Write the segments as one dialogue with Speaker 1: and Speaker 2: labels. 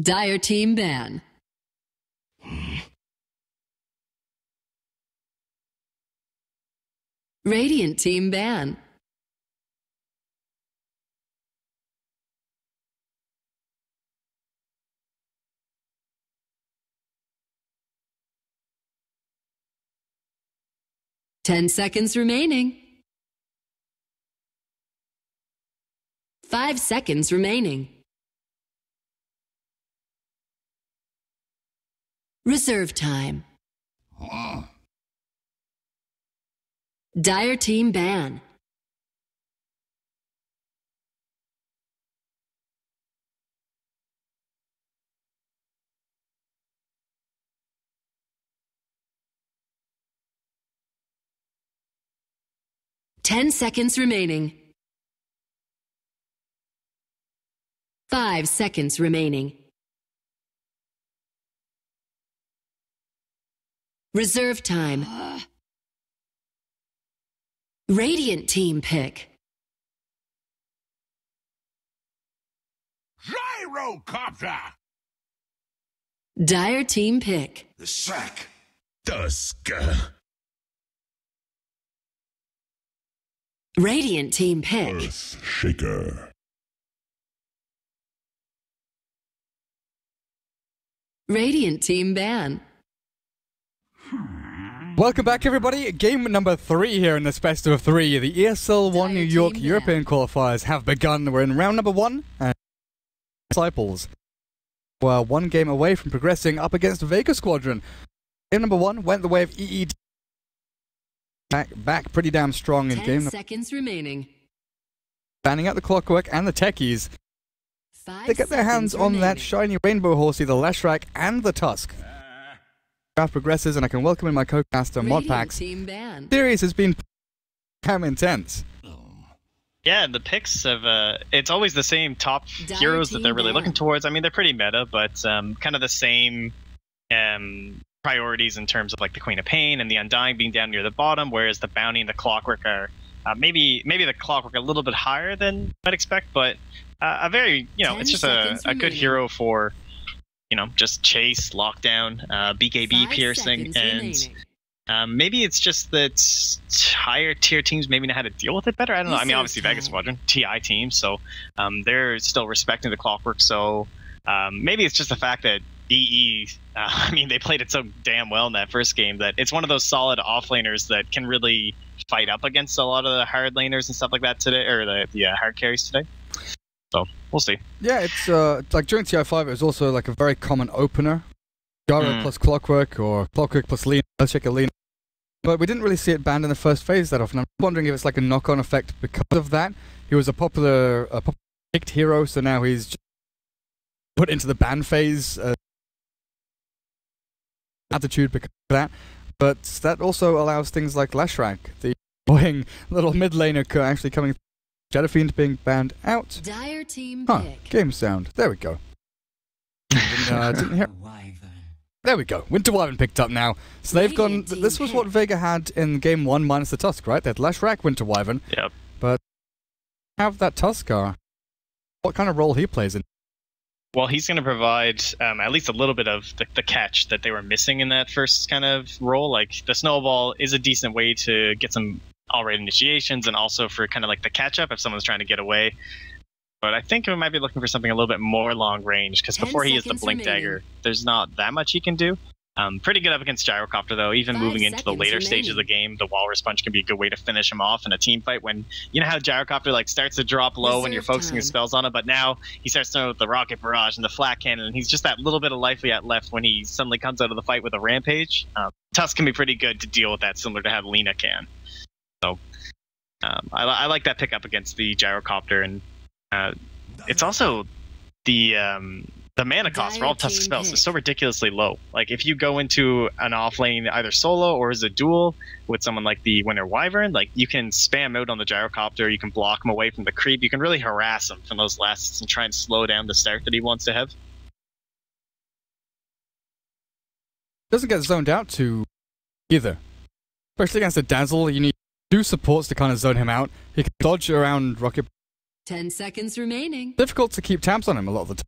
Speaker 1: Dire team ban. Radiant team ban. 10 seconds remaining. 5 seconds remaining. Reserve time. Dire team ban. Ten seconds remaining. 5 seconds remaining. Reserve time. Radiant team pick.
Speaker 2: Gyrocopter!
Speaker 1: Dire team pick.
Speaker 2: The sack. Dusk.
Speaker 1: Radiant team pick.
Speaker 2: Earth Shaker.
Speaker 1: Radiant team ban.
Speaker 3: Welcome back, everybody. Game number 3 here in this best of 3. The ESL 1 New York European qualifiers have begun. We're in round number 1. And Disciples were 1 game away from progressing up against Vega Squadron. Game number 1 went the way of EED. Back pretty damn strong in
Speaker 1: 10
Speaker 3: game.
Speaker 1: seconds remaining.
Speaker 3: Banning out the Clockwork and the Techies.
Speaker 1: 5
Speaker 3: They get their hands
Speaker 1: seconds
Speaker 3: on that
Speaker 1: remaining.
Speaker 3: shiny rainbow horsey, the Leshrac and the Tusk. Draft progresses, and I can welcome in my co-caster
Speaker 1: Radiant
Speaker 3: Modpacks.
Speaker 1: team ban.
Speaker 3: Series has been damn intense.
Speaker 4: Yeah, the picks of it's always the same top
Speaker 1: Dire
Speaker 4: heroes that
Speaker 1: team
Speaker 4: they're really
Speaker 1: ban.
Speaker 4: looking towards. I mean, they're pretty meta, but kind of the same priorities in terms of like the Queen of Pain and the Undying being down near the bottom, whereas the Bounty and the Clockwork are maybe the Clockwork a little bit higher than you might expect, but a very, it's just a good hero for, just chase, lockdown, BKB
Speaker 1: 5
Speaker 4: piercing,
Speaker 1: seconds
Speaker 4: and
Speaker 1: remaining.
Speaker 4: maybe it's just that higher tier teams maybe know how to deal with it better. I don't know. I mean, obviously Vega Squadron, TI team, so they're still respecting the Clockwork. So maybe it's just the fact that EE, I mean, they played it so damn well in that first game that it's one of those solid offlaners that can really fight up against a lot of the hard laners and stuff like that today, or the hard carries today. So we'll see.
Speaker 3: Yeah, it's like during TI5 it was also like a very common opener. Gyro plus Clockwork, or Clockwork plus Lena, let's check a Lena. But we didn't really see it banned in the first phase that often. I'm wondering if it's like a knock-on effect because of that. He was a popular picked hero, so now he's just put into the ban phase attitude because of that. But that also allows things like Leshrac, the annoying little mid laner, actually coming. Shadowfiend being banned out.
Speaker 1: Dire team
Speaker 3: Huh,
Speaker 1: pick.
Speaker 3: game sound. There we go. Didn't hear. There we go. Winter Wyvern picked up now. So they've gone.
Speaker 1: Radiant team
Speaker 3: This was what
Speaker 1: pick.
Speaker 3: Vega had in game 1 minus the Tusk, right? They had Leshrac, Winter Wyvern.
Speaker 4: Yep.
Speaker 3: But have that Tuskar. What kind of role he plays in?
Speaker 4: Well, he's going to provide at least a little bit of the catch that they were missing in that first kind of role. Like, the Snowball is a decent way to get some all-right initiations, and also for kind of like the catch-up if someone's trying to get away. But I think we might be looking for something a little bit more long-range, because
Speaker 1: 10
Speaker 4: before he has the
Speaker 1: seconds
Speaker 4: Blink
Speaker 1: remaining.
Speaker 4: Dagger, there's not that much he can do. Pretty good up against Gyrocopter, though. Even
Speaker 1: 5
Speaker 4: moving into the
Speaker 1: seconds
Speaker 4: later stages of the game, the Walrus Punch can be a good way to finish him off in a team fight. When you know how Gyrocopter like starts to drop low when you're
Speaker 1: Reserve
Speaker 4: focusing your
Speaker 1: time.
Speaker 4: spells on him, but now he starts throwing with the Rocket Barrage and the Flat Cannon, and he's just that little bit of life he had left when he suddenly comes out of the fight with a Rampage. Tusk can be pretty good to deal with that, similar to how Lena can. So I like that pickup against the Gyrocopter, and it's also the mana cost for all Tusk
Speaker 1: Dire
Speaker 4: spells
Speaker 1: team
Speaker 4: is so ridiculously low. Like, if you go into an off lane either solo or as a duel with someone like the Winter Wyvern, like, you can spam out on the Gyrocopter, you can block him away from the creep, you can really harass him from those lasts and try and slow down the start that he wants to have.
Speaker 3: Doesn't get zoned out to either. Especially against a Dazzle, you need 2 supports to kind of zone him out. He can dodge around Rocket.
Speaker 1: 10 seconds remaining.
Speaker 3: Difficult to keep tabs on him a lot of the time.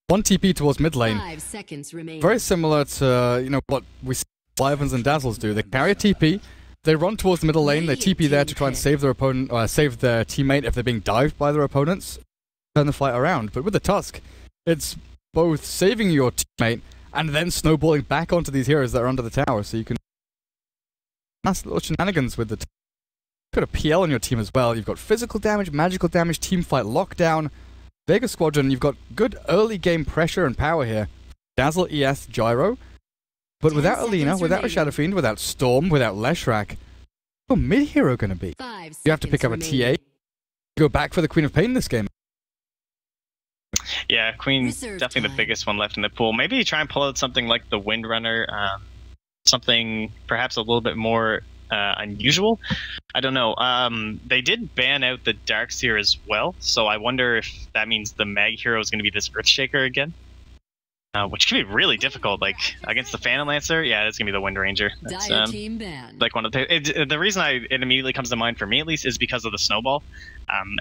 Speaker 3: One TP towards mid lane.
Speaker 1: 5 seconds remaining.
Speaker 3: Very similar to, what we see Wyverns and Dazzles do. They carry a TP, they run towards the middle lane, they TP there to try and save their opponent, or save their teammate if they're being dived by their opponents, turn the fight around. But with the Tusk, it's both saving your teammate and then snowballing back onto these heroes that are under the tower, so you can nice little shenanigans with the Tusk. You've got a PL on your team as well. You've got physical damage, magical damage, team fight lockdown. Vega Squadron, you've got good early game pressure and power here. Dazzle, ES, Gyro. But without Alina, without a Shadow Fiend, without Storm, without Leshrac, what's your mid hero going to be?
Speaker 1: 5
Speaker 3: You have to pick up a TA. Go back for the Queen of Pain in this game.
Speaker 4: Yeah, Queen's
Speaker 1: Reserve
Speaker 4: definitely
Speaker 1: time.
Speaker 4: the biggest one left in the pool. Maybe try and pull out something like the Windrunner, something perhaps a little bit more unusual. I don't know. They did ban out the Darkseer as well, so I wonder if that means the Mag hero is going to be this Earthshaker again, which could be really difficult. Like against the Phantom Lancer, yeah, it's going to be the Wind Ranger. That's,
Speaker 1: Dire team ban.
Speaker 4: like one of the reason it immediately comes to mind for me at least is because of the snowball.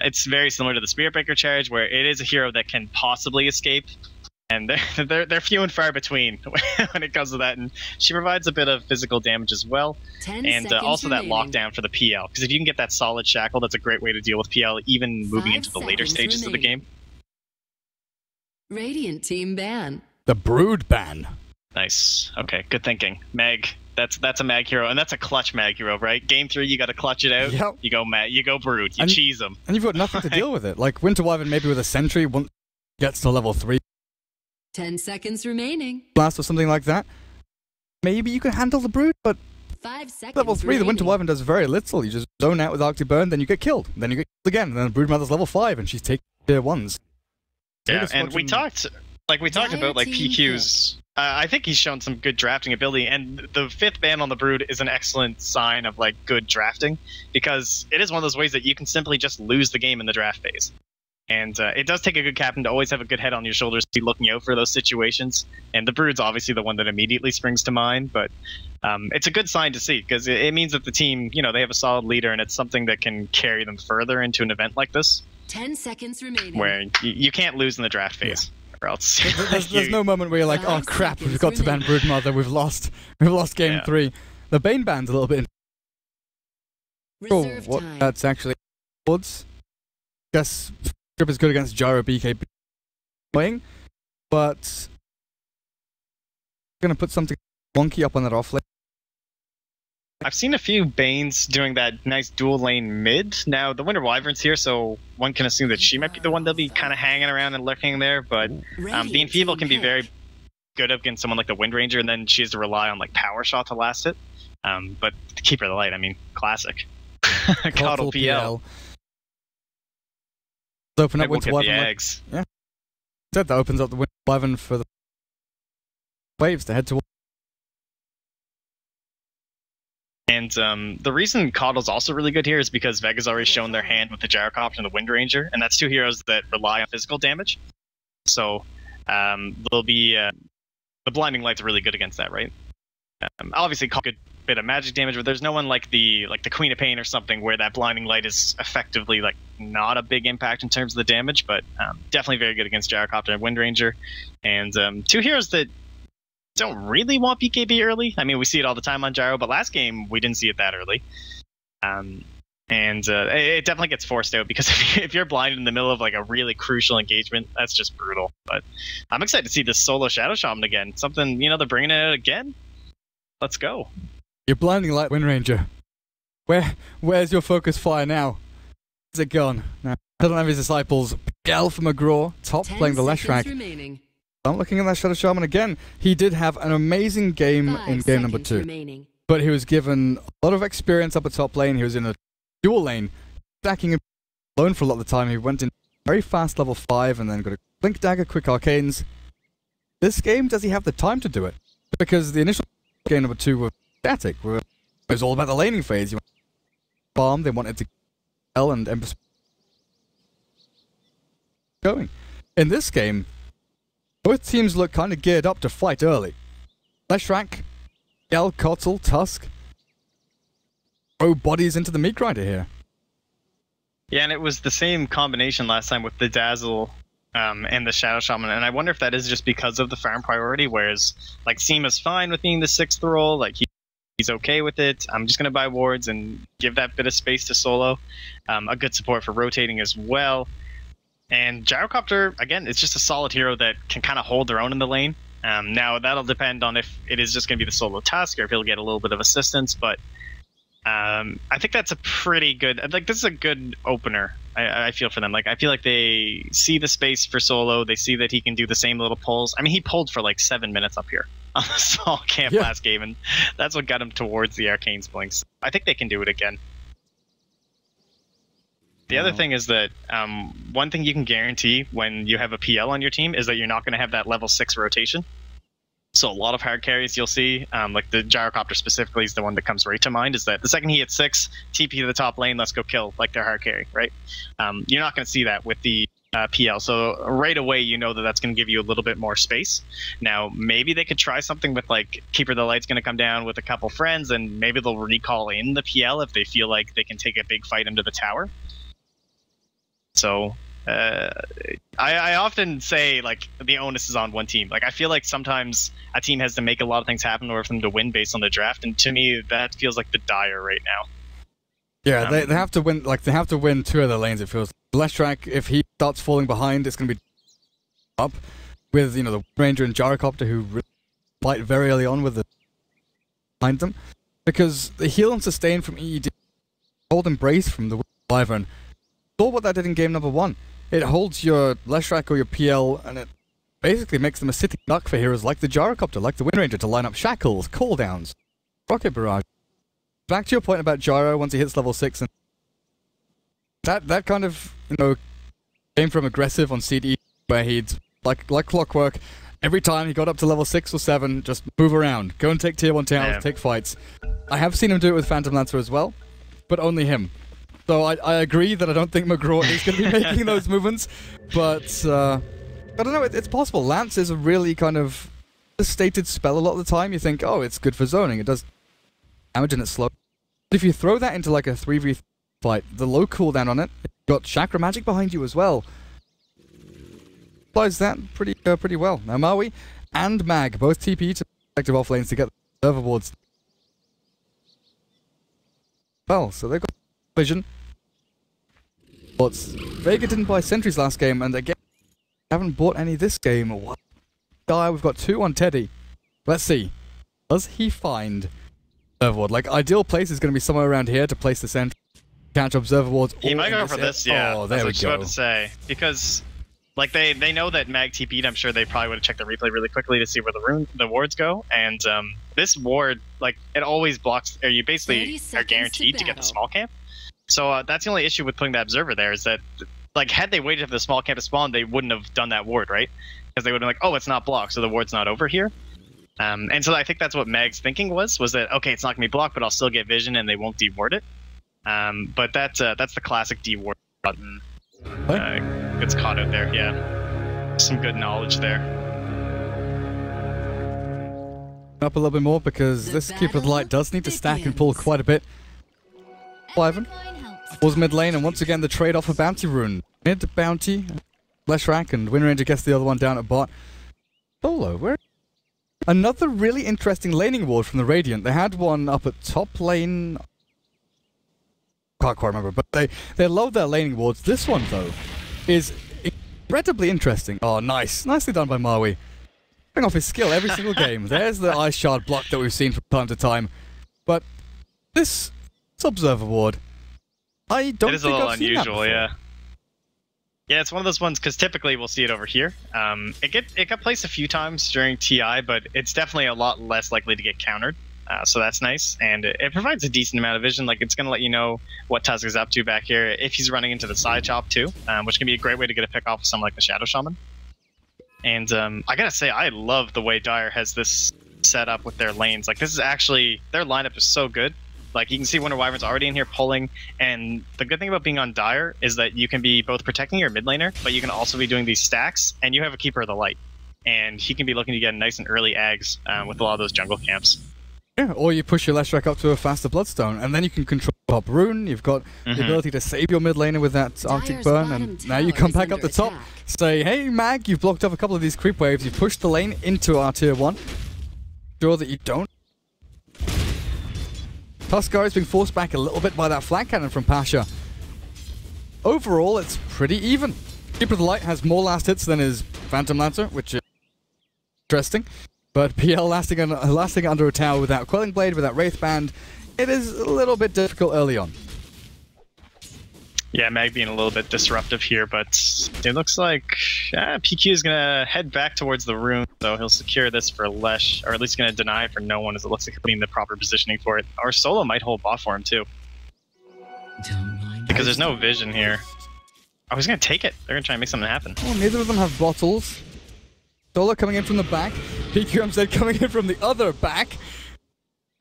Speaker 4: It's very similar to the Spirit Breaker charge, where it is a hero that can possibly escape, and they're few and far between when it comes to that. And she provides a bit of physical damage as well,
Speaker 1: 10
Speaker 4: and
Speaker 1: seconds
Speaker 4: also that
Speaker 1: remaining.
Speaker 4: lockdown for the PL. Because if you can get that solid shackle, that's a great way to deal with PL, even moving
Speaker 1: 5
Speaker 4: into the later
Speaker 1: seconds
Speaker 4: stages of the
Speaker 1: remaining.
Speaker 4: game.
Speaker 1: Radiant team ban.
Speaker 3: The Brood ban.
Speaker 4: Nice. Okay, good thinking. Mag. That's a Mag hero, and that's a clutch Mag hero, right? Game 3, you got to clutch it out.
Speaker 3: Yep.
Speaker 4: You go Mag. You go Brood. You
Speaker 3: And-
Speaker 4: cheese them.
Speaker 3: And you've got nothing to deal with it. Like Winter Wyvern maybe with a Sentry once gets to level 3
Speaker 1: 10 seconds remaining.
Speaker 3: blast or something like that. Maybe you can handle the Brood, but
Speaker 1: 5 seconds
Speaker 3: level 3, the Winter
Speaker 1: remaining.
Speaker 3: Wyvern does very little. You just zone out with Arctic Burn, then you get killed. Then you get killed again. And then the Broodmother's level 5 and she's taking tier 1s.
Speaker 4: Yeah,
Speaker 3: Vega
Speaker 4: and we
Speaker 3: Squadron-
Speaker 4: talked
Speaker 1: Dire
Speaker 4: about like
Speaker 1: team
Speaker 4: PQ's. I think he's shown some good drafting ability, and the 5th ban on the Brood is an excellent sign of like good drafting, because it is one of those ways that you can simply just lose the game in the draft phase. And it does take a good captain to always have a good head on your shoulders to be looking out for those situations. And the Brood's obviously the one that immediately springs to mind, but it's a good sign to see, because it means that the team, they have a solid leader, and it's something that can carry them further into an event like this,
Speaker 1: 10 seconds remaining.
Speaker 4: where you can't lose in the draft phase, or else
Speaker 3: There's no moment where you're like, oh
Speaker 1: 5
Speaker 3: crap, we've
Speaker 1: seconds
Speaker 3: got to ban
Speaker 1: remaining.
Speaker 3: Broodmother, we've lost game
Speaker 4: Yeah.
Speaker 3: 3. The Bane ban's a little bit
Speaker 1: Reserve
Speaker 3: what
Speaker 1: time.
Speaker 3: that's actually towards. Guess Strip is good against Gyro BKB playing, but I'm gonna put something wonky up on that off lane.
Speaker 4: I've seen a few Banes doing that nice dual lane mid. Now, the Winter Wyvern's here, so one can assume that she might be the one that'll be kind of hanging around and lurking there, but
Speaker 1: Radiant
Speaker 4: being feeble
Speaker 1: team
Speaker 4: can be
Speaker 1: pick.
Speaker 4: very good against someone like the Wind Ranger, and then she has to rely on like Power Shot to last it. But to keep her the light, I mean, classic. Coddle PL.
Speaker 3: Open up
Speaker 4: Maybe we'll
Speaker 3: Winter
Speaker 4: get the
Speaker 3: Wyvern. Like
Speaker 4: eggs.
Speaker 3: said, that opens up the Winter Wyvern for the waves to head towards.
Speaker 4: And the reason Coddle's also really good here is because Vega's already shown their hand with the Gyrocopter and the Wind Ranger, and that's 2 heroes that rely on physical damage. So they'll be the Blinding Light's really good against that, right? Obviously, a good bit of magic damage, but there's no one like the Queen of Pain or something where that Blinding Light is effectively like not a big impact in terms of the damage, but definitely very good against Gyrocopter and Wind Ranger, and 2 heroes that don't really want BKB early. I mean, we see it all the time on Gyro, but last game we didn't see it that early. It definitely gets forced out, because if you're blinded in the middle of like a really crucial engagement, that's just brutal. But I'm excited to see this solo Shadow Shaman again. Something, they're bringing it out again. Let's go.
Speaker 3: You're blinding light, Wind Ranger. Where's your focus fire now? Is it gone? No. I don't have his disciples. Alpha McGraw, top
Speaker 1: 10
Speaker 3: playing the
Speaker 1: seconds
Speaker 3: Leshrac.
Speaker 1: remaining.
Speaker 3: I'm looking at that Shadow Shaman again. He did have an amazing game
Speaker 1: 5
Speaker 3: in game number
Speaker 1: seconds
Speaker 3: 2.
Speaker 1: remaining.
Speaker 3: But he was given a lot of experience up at top lane. He was in a dual lane, stacking him alone for a lot of the time. He went in very fast level 5 and then got a Blink Dagger, Quick Arcanes. This game, does he have the time to do it? Because the initial game number 2 was static. It was all about the laning phase. You farm, they wanted to L and Empress going. In this game, both teams look kind of geared up to fight early. Leshrac, Gel, Kotl, Tusk throw bodies into the meat grinder here.
Speaker 4: Yeah, and it was the same combination last time with the Dazzle and the Shadow Shaman, and I wonder if that is just because of the farm priority, whereas like Seema's fine with being the 6th role, like he's okay with it. I'm just going to buy wards and give that bit of space to solo. A good support for rotating as well. And Gyrocopter, again, it's just a solid hero that can kind of hold their own in the lane. Now, that'll depend on if it is just going to be the solo task or if he'll get a little bit of assistance, but I think that's a pretty good... Like, this is a good opener, I feel, for them. Like, I feel like they see the space for solo. They see that he can do the same little pulls. I mean, he pulled for like 7 minutes up here on the small camp last game, and that's what got him towards the Arcane's Blinks. I think they can do it again. The other thing is that one thing you can guarantee when you have a PL on your team is that you're not going to have that level 6 rotation. So a lot of hard carries you'll see, like the Gyrocopter specifically is the one that comes right to mind, is that the second he hits 6, TP to the top lane, let's go kill, like their hard carry, right? You're not going to see that with the PL, so right away you know that that's going to give you a little bit more space. Now, maybe they could try something with like Keeper of the Light's going to come down with a couple friends, and maybe they'll recall in the PL if they feel like they can take a big fight into the tower. So I often say like the onus is on one team. Like I feel like sometimes a team has to make a lot of things happen in order for them to win based on the draft, and to me that feels like the Dire right now.
Speaker 3: Yeah, they have to win. Like they have to win 2 of their lanes. It feels. Leshrac, if he starts falling behind, it's going to be up with the Ranger and Gyrocopter who fight very early on with the behind them, because the heal and sustain from EED, hold embrace from the Wyvern. Saw what that did in game number 1. It holds your Leshrac or your PL, and it basically makes them a sitting duck for heroes like the Gyrocopter, like the Wind Ranger, to line up shackles, cooldowns, rocket barrage. Back to your point about Gyro, once he hits level 6, and that kind of came from aggressive on CDE, where he'd like clockwork. Every time he got up to level 6 or 7, just move around, go and take tier 1 towers, take fights. I have seen him do it with Phantom Lancer as well, but only him. So I agree that I don't think McGraw is going to be making those movements, but I don't know, it's possible. Lance is a really kind of stated spell a lot of the time. You think, oh, it's good for zoning, it does damage and it's slow. But if you throw that into like a 3v3 fight, the low cooldown on it, you've got Chakra Magic behind you as well. Applies that pretty well. Now Maui and Mag both TP to respective off lanes to get the server boards. Well, so they've got vision. But Vega didn't buy sentries last game, and again, haven't bought any this game. What? We've got 2 on Teddy. Let's see. Does he find Observer Ward? Like, ideal place is going to be somewhere around here to place the sentry, catch Observer Wards.
Speaker 4: He might go for this, yeah.
Speaker 3: Oh, there we go.
Speaker 4: I was about to say, because like they know that Mag TP'd. I'm sure they probably would have checked the replay really quickly to see where the wards go. And this ward, like, it always blocks, or you basically are guaranteed to get the small camp. So that's the only issue with putting that observer there, is that, like, had they waited for the small camp to spawn, they wouldn't have done that ward, right? Because they would have been like, oh, it's not blocked, so the ward's not over here. And so I think that's what Mag's thinking was that, okay, it's not going to be blocked, but I'll still get vision and they won't deward it. But that's the classic deward button. Gets caught out there, yeah. Some good knowledge there.
Speaker 3: Up a little bit more, because this Keeper of the Light does need to stack and pull quite a bit. Ivan was mid lane, and once again the trade-off for Bounty Rune. Mid Bounty, Leshrac, and Wind Ranger gets the other one down at bot. Solo, where? Another really interesting laning ward from the Radiant. They had one up at top lane. Can't quite remember, but they love their laning wards. This one, though, is incredibly interesting. Oh, nice. Nicely done by Maui. Showing off his skill every single game. There's the Ice Shard block that we've seen from time to time. But this Observer Ward, I don't think I've seen that before. It is a little unusual,
Speaker 4: yeah. Yeah, it's one of those ones, because typically we'll see it over here. It got placed a few times during TI, but it's definitely a lot less likely to get countered. So that's nice, and it provides a decent amount of vision. Like, it's going to let you know what Tusk is up to back here, if he's running into the side chop too, which can be a great way to get a pick off of someone like the Shadow Shaman. And I gotta say, I love the way Dire has this set up with their lanes. Like, this is actually, their lineup is so good. Like, you can see Wonder Wyvern's already in here pulling, and the good thing about being on Dire is that you can be both protecting your mid laner, but you can also be doing these stacks, and you have a Keeper of the Light. And he can be looking to get nice and early ags with a lot of those jungle camps.
Speaker 3: Yeah, or you push your Leshrac up to a faster Bloodstone, and then you can control top rune. You've got the ability to save your mid laner with that Arctic Burn, and now you come back up the top, say, hey Mag, you've blocked up a couple of these creep waves, you've pushed the lane into our tier 1. Sure that you don't. Tuskar is being forced back a little bit by that flat cannon from Pasha. Overall, it's pretty even. Keeper of the Light has more last hits than his Phantom Lancer, which is interesting. But PL lasting under a tower without Quelling Blade, without Wraith Band, it is a little bit difficult early on.
Speaker 4: Yeah, Mag being a little bit disruptive here, but it looks like PQ is going to head back towards the rune, so he'll secure this for Lesh, or at least going to deny it for no one, as it looks like he's putting the proper positioning for it. Or Solo might hold bot for him, too. Because there's no vision here. Oh, he's going to take it. They're going to try and make something happen.
Speaker 3: Well, neither of them have bottles. Solo coming in from the back. PQMZ coming in from the other back.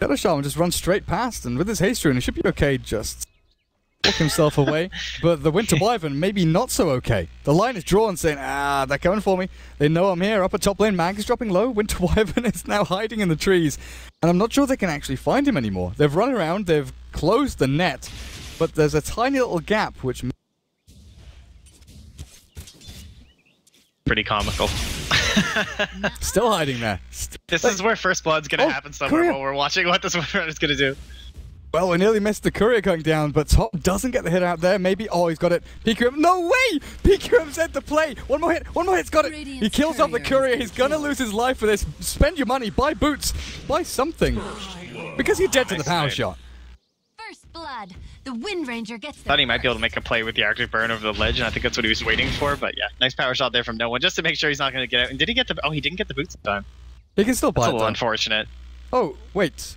Speaker 3: Shadow Shaman just runs straight past, and with his haste rune, he should be okay, just walk himself away. But the Winter Wyvern, maybe not so okay. The line is drawn, saying, they're coming for me. They know I'm here. Up at top lane, Mag is dropping low. Winter Wyvern is now hiding in the trees. And I'm not sure they can actually find him anymore. They've run around, they've closed the net, but there's a tiny little gap, which...
Speaker 4: Pretty comical.
Speaker 3: Still hiding there.
Speaker 4: This is where First Blood's going to happen somewhere while we're watching what this Windrunner is going to do.
Speaker 3: Well, we nearly missed the courier going down, but Top doesn't get the hit out there. Maybe, he's got it. PQM, no way! PQM's at the play. One more hit's got it. He kills off the courier. He's gonna lose his life for this. Spend your money, buy boots, buy something. Because you're dead to the power shot.
Speaker 1: First blood. The Wind Ranger gets the
Speaker 4: Thought he might be able to make a play with the Arctic Burn over the ledge, and I think that's what he was waiting for, but yeah, nice power shot there from no one, just to make sure he's not going to get out. And did he get the... Oh, he didn't get the boots this time.
Speaker 3: He can still buy it.
Speaker 4: That's a little unfortunate.
Speaker 3: Oh, wait.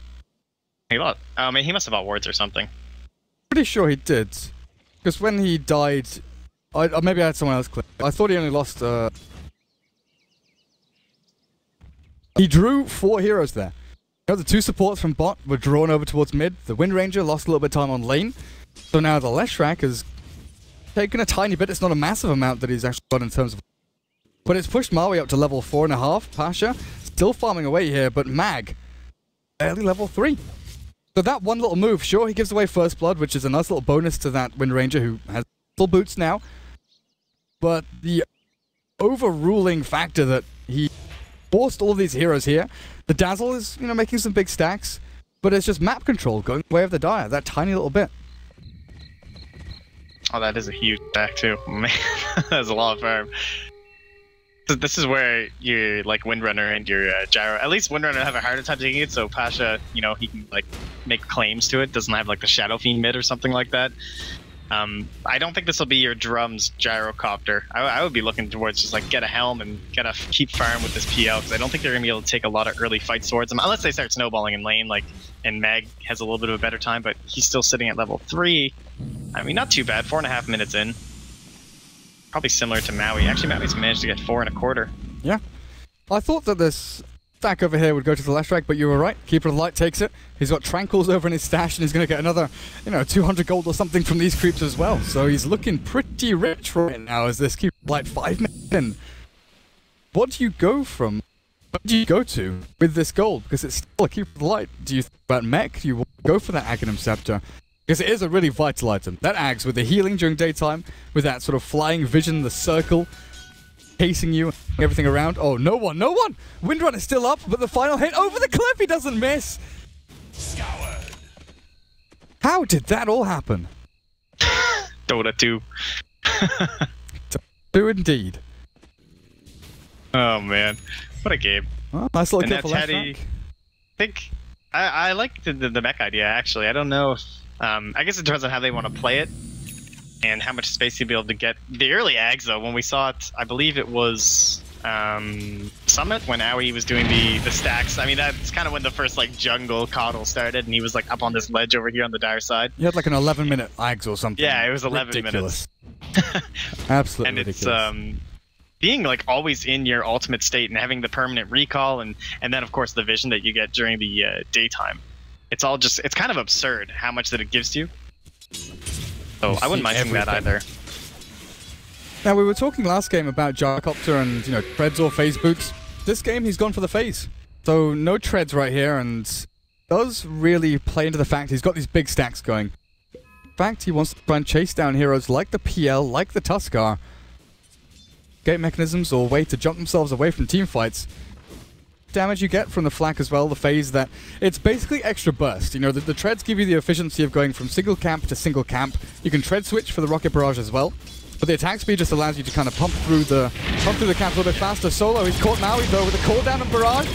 Speaker 4: He lost. I mean, he must have bought wards or something.
Speaker 3: Pretty sure he did. Because when he died... maybe I had someone else click. I thought he only lost... He drew 4 heroes there. The 2 supports from bot were drawn over towards mid. The Wind Ranger lost a little bit of time on lane. So now the Leshrac has taken a tiny bit. It's not a massive amount that he's actually got in terms of... But it's pushed Maui up to level 4.5. Pasha still farming away here, but Mag barely level 3. So that one little move, sure, he gives away First Blood, which is a nice little bonus to that Wind Ranger who has full boots now. But the overruling factor that he forced all these heroes here. The Dazzle is, making some big stacks, but it's just map control going the way of the Dire, that tiny little bit.
Speaker 4: Oh, that is a huge stack too. Man, that's a lot of farm. This is where your Windrunner and your Gyro, at least Windrunner have a harder time taking it, so Pasha, he can make claims to it, doesn't have the Shadow Fiend mid or something like that. I don't think this will be your drums gyrocopter. I would be looking towards just get a helm and keep firing with this PL, because I don't think they're gonna be able to take a lot of early fights towards them unless they start snowballing in lane. And Mag has a little bit of a better time, but he's still sitting at level 3. I mean, not too bad. 4.5 minutes in. Probably similar to Maui. Actually, Maui's managed to get 4.25.
Speaker 3: Yeah, I thought that this stack over here would go to the Leshrac, but you were right. Keeper of the Light takes it. He's got Tranquils over in his stash, and he's going to get another, 200 gold or something from these creeps as well. So he's looking pretty rich right now as this Keeper of the Light 5 minutes in. What do you go from? What do you go to with this gold? Because it's still a Keeper of the Light. Do you think about mech? Do you go for that Aghanim Scepter? Because it is a really vital item. That Aghs with the healing during daytime, with that sort of flying vision, the circle, chasing you, everything around. Oh, no one! Windrunner is still up, but the final hit over the cliff, he doesn't miss!
Speaker 2: Scoured.
Speaker 3: How did that all happen?
Speaker 4: Dota 2.
Speaker 3: Do indeed.
Speaker 4: Oh man, what a game.
Speaker 3: Well, nice little
Speaker 4: And
Speaker 3: kill for
Speaker 4: that's
Speaker 3: Leshrac.
Speaker 4: I think I like the mech idea, actually. I don't know if... I guess it depends on how they want to play it and how much space you'll be able to get. The early Aghs, though, when we saw it, I believe it was Summit, when Aoi was doing the stacks. I mean, that's kind of when the first jungle coddle started, and he was up on this ledge over here on the Dire side.
Speaker 3: You had an 11-minute Aghs or something.
Speaker 4: Yeah, it was 11
Speaker 3: ridiculous.
Speaker 4: minutes.
Speaker 3: Absolutely
Speaker 4: and
Speaker 3: ridiculous.
Speaker 4: It's being always in your ultimate state and having the permanent recall and then of course the vision that you get during the daytime. It's all just, it's kind of absurd how much that it gives you. So I wouldn't mind seeing that either.
Speaker 3: Now, we were talking last game about Gyrocopter and, treads or phase boots. This game, he's gone for the phase. So no treads right here, and does really play into the fact he's got these big stacks going. In fact, he wants to try and chase down heroes like the PL, like the Tuskar. Gate mechanisms or way to jump themselves away from team fights. Damage you get from the flak as well, the phase that it's basically extra burst. You know, the treads give you the efficiency of going from single camp to single camp. You can tread switch for the rocket barrage as well. But the attack speed just allows you to kind of pump through the camp a little bit faster. Solo, he's caught Maui though with a cooldown and barrage.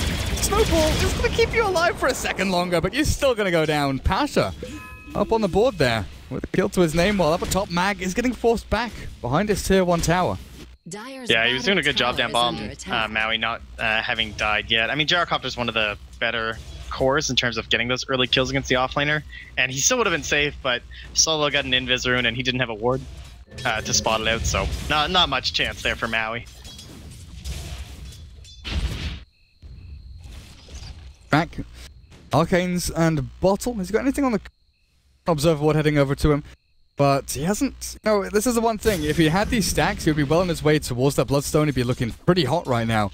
Speaker 3: Snowball is going to keep you alive for a second longer, but you're still going to go down. Pasha up on the board there with a kill to his name, while up atop Mag is getting forced back behind his tier 1 tower.
Speaker 4: Yeah, he was doing a good job down bottom. Maui not having died yet. I mean, Gyrocopter's one of the better cores in terms of getting those early kills against the offlaner, and he still would have been safe, but Solo got an invis rune and he didn't have a ward to spot it out, so not much chance there for Maui.
Speaker 3: Back. Arcanes and Bottle. Has he got anything on the observer ward heading over to him? But he hasn't. No, this is the one thing. If he had these stacks, he would be well on his way towards that Bloodstone. He'd be looking pretty hot right now.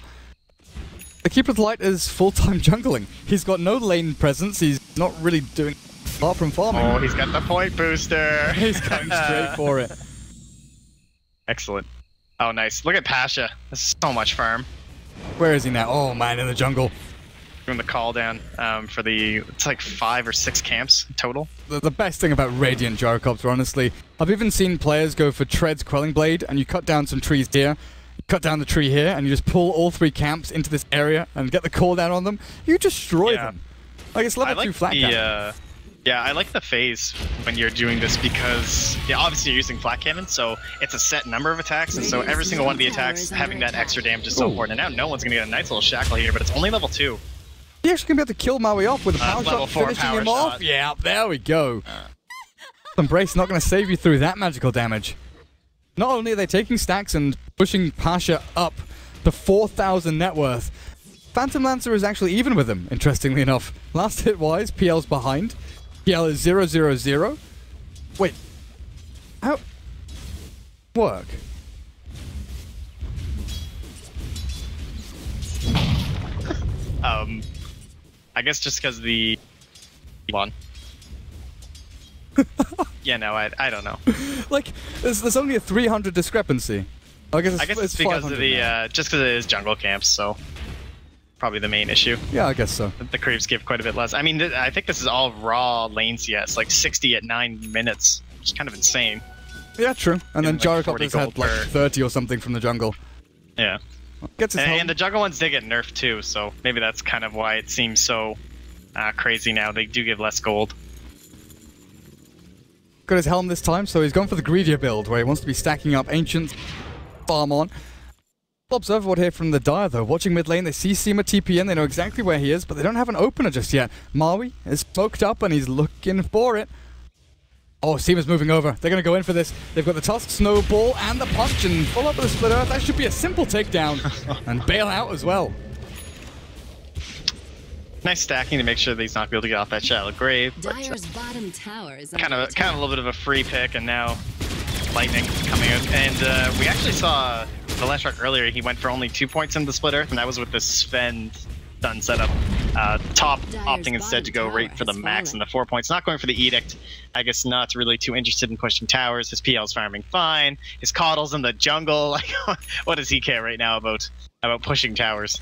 Speaker 3: The Keeper of the Light is full-time jungling. He's got no lane presence. He's not really doing apart from farming.
Speaker 4: Oh, he's got the point booster.
Speaker 3: He's going straight for it.
Speaker 4: Excellent. Oh, nice. Look at Pasha. This is so much farm.
Speaker 3: Where is he now? Oh, man, in the jungle.
Speaker 4: Doing the call down for it's like 5 or 6 camps total.
Speaker 3: The best thing about Radiant Gyrocopter, honestly, I've even seen players go for Tread's Quelling Blade, and you cut down some trees here, you cut down the tree here, and you just pull all 3 camps into this area and get the call down on them. You destroy them. Like, it's level 2 flat cannon.
Speaker 4: Yeah, I like the phase when you're doing this because, obviously you're using flat cannon, so it's a set number of attacks, and so every single one of the attacks having that extra damage is so important. And now no one's going to get a nice little shackle here, but it's only level 2.
Speaker 3: You're actually going to be able to kill Maui off with a power shot, finishing him off. Yeah, there we go. Embrace not going to save you through that magical damage. Not only are they taking stacks and pushing Pasha up to 4,000 net worth, Phantom Lancer is actually even with him, interestingly enough. Last hit-wise, PL's behind. PL is 0-0-0. Wait. How? Work.
Speaker 4: I guess just because the one. Yeah, no, I don't know.
Speaker 3: Like, there's only a 300 discrepancy. I guess it's
Speaker 4: because of the just because it is jungle camps, so probably the main issue.
Speaker 3: Yeah, I guess so.
Speaker 4: The creeps give quite a bit less. I mean, I think this is all raw lane CS, like 60 at 9 minutes, which is kind of insane.
Speaker 3: Yeah, true. And then
Speaker 4: like
Speaker 3: Gyrocopter's had like 30 or something from the jungle.
Speaker 4: Yeah.
Speaker 3: Gets his
Speaker 4: and the jungle ones did get nerfed too, so maybe that's kind of why it seems so crazy now. They do give less gold.
Speaker 3: Got his helm this time, so he's gone for the greedier build, where he wants to be stacking up Ancient, farm on. Observer ward here from the Dire, though. Watching mid lane, they see Seema TP in, they know exactly where he is, but they don't have an opener just yet. Maui is smoked up, and he's looking for it. Oh, Seema's moving over. They're going to go in for this. They've got the Tusk, Snowball, and the Punch, and follow up with a Split Earth. That should be a simple takedown, and bail out as well.
Speaker 4: Nice stacking to make sure that he's not able to get off that shallow grave.
Speaker 1: Dire's bottom tower is
Speaker 4: kind of a little bit of a free pick, and now Lightning coming out. And we actually saw the last track earlier. He went for only 2 points in the Split Earth, and that was with the Sven done setup. Top opting instead to go right for the max and the 4 points. Not going for the Edict. I guess not really too interested in pushing towers. His PL's farming fine. His Coddle's in the jungle. Like, what does he care right now about pushing towers?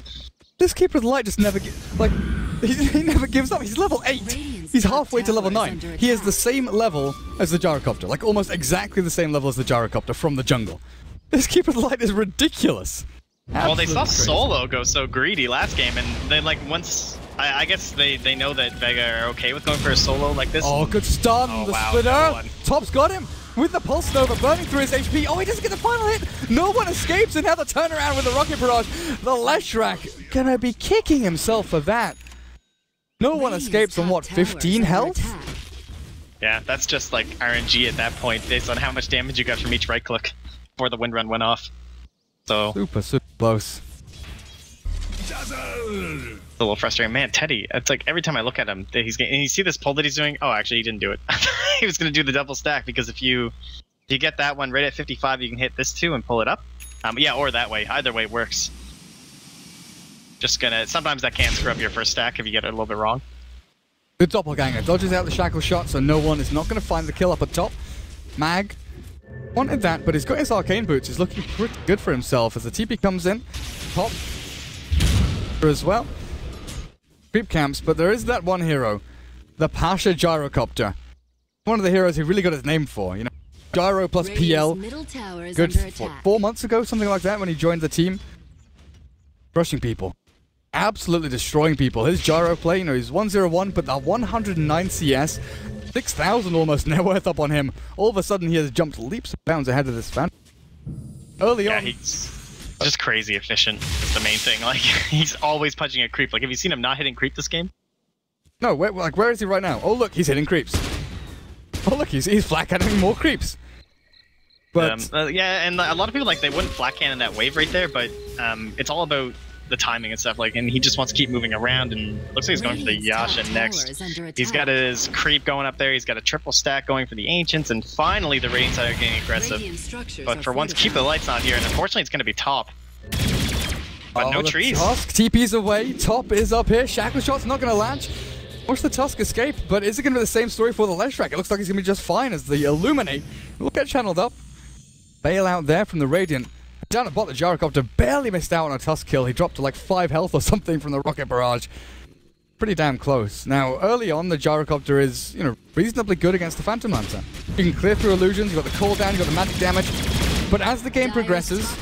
Speaker 3: This Keeper of the Light just never he never gives up. He's level 8. He's halfway to level 9. He is the same level as the Gyrocopter. Like, almost exactly the same level as the Gyrocopter from the jungle. This Keeper of the Light is ridiculous.
Speaker 4: Well, they saw Solo go so greedy last game, and they once I guess they know that Vega are okay with going for a solo like this.
Speaker 3: Oh, good stun!
Speaker 4: Oh,
Speaker 3: the
Speaker 4: wow,
Speaker 3: Splitter! Top's got him with the Pulse Nova burning through his HP. Oh, he doesn't get the final hit! No one escapes, and now the turnaround with the Rocket Barrage. The Leshrac gonna be kicking himself for that. No one escapes on what, 15 health?
Speaker 4: Yeah, that's just like RNG at that point, based on how much damage you got from each right click before the wind run went off. So
Speaker 3: super close.
Speaker 4: It's a little frustrating. Man, Teddy, it's like every time I look at him, he's getting, and you see this pull that he's doing? Oh, actually, he didn't do it. He was going to do the double stack, because if you get that one right at 55, you can hit this too and pull it up. Yeah, or that way. Either way works. Just gonna, sometimes that can screw up your first stack if you get it a little bit wrong.
Speaker 3: The doppelganger dodges out the shackle shot, so no one is not going to find the kill up at top. Mag wanted that, but he's got his arcane boots. He's looking pretty good for himself as the TP comes in. Top as well. Creep camps, but there is that one hero, the Pasha Gyrocopter. One of the heroes he really got his name for, you know. Gyro plus PL. Good 4 months ago, something like that, when he joined the team. Crushing people. Absolutely destroying people. His gyro play, you know, he's 101, but that 109 CS, 6,000 almost net worth up on him. All of a sudden, he has jumped leaps and bounds ahead of this fan. Early on.
Speaker 4: He's just crazy efficient is the main thing. Like, he's always punching a creep. Like, have you seen him not hitting creep this game?
Speaker 3: No, where is he right now? Oh, look, he's hitting creeps. Oh, look, he's flat cannoning more creeps. But
Speaker 4: yeah, and a lot of people, like, they wouldn't flat cannon that wave right there, but it's all about the timing and stuff. Like, and he just wants to keep moving around, and looks like he's going for the Yasha next. He's got his creep going up there. He's got a triple stack going for the Ancients, and finally the Radiant side are getting aggressive. But for once, keep the lights on here, and unfortunately it's going to be top. But no trees.
Speaker 3: Tusk TP's away. Top is up here. Shackle shot's not going to latch. Watch the Tusk escape, but is it going to be the same story for the Leshrac? It looks like he's going to be just fine as the Illuminate will get channeled up. Bail out there from the Radiant. Down at bot, the Gyrocopter barely missed out on a Tusk kill. He dropped to like 5 health or something from the rocket barrage. Pretty damn close. Now, early on, the Gyrocopter is, you know, reasonably good against the Phantom Lancer. You can clear through illusions, you've got the cooldown, you've got the magic damage. But as the game progresses,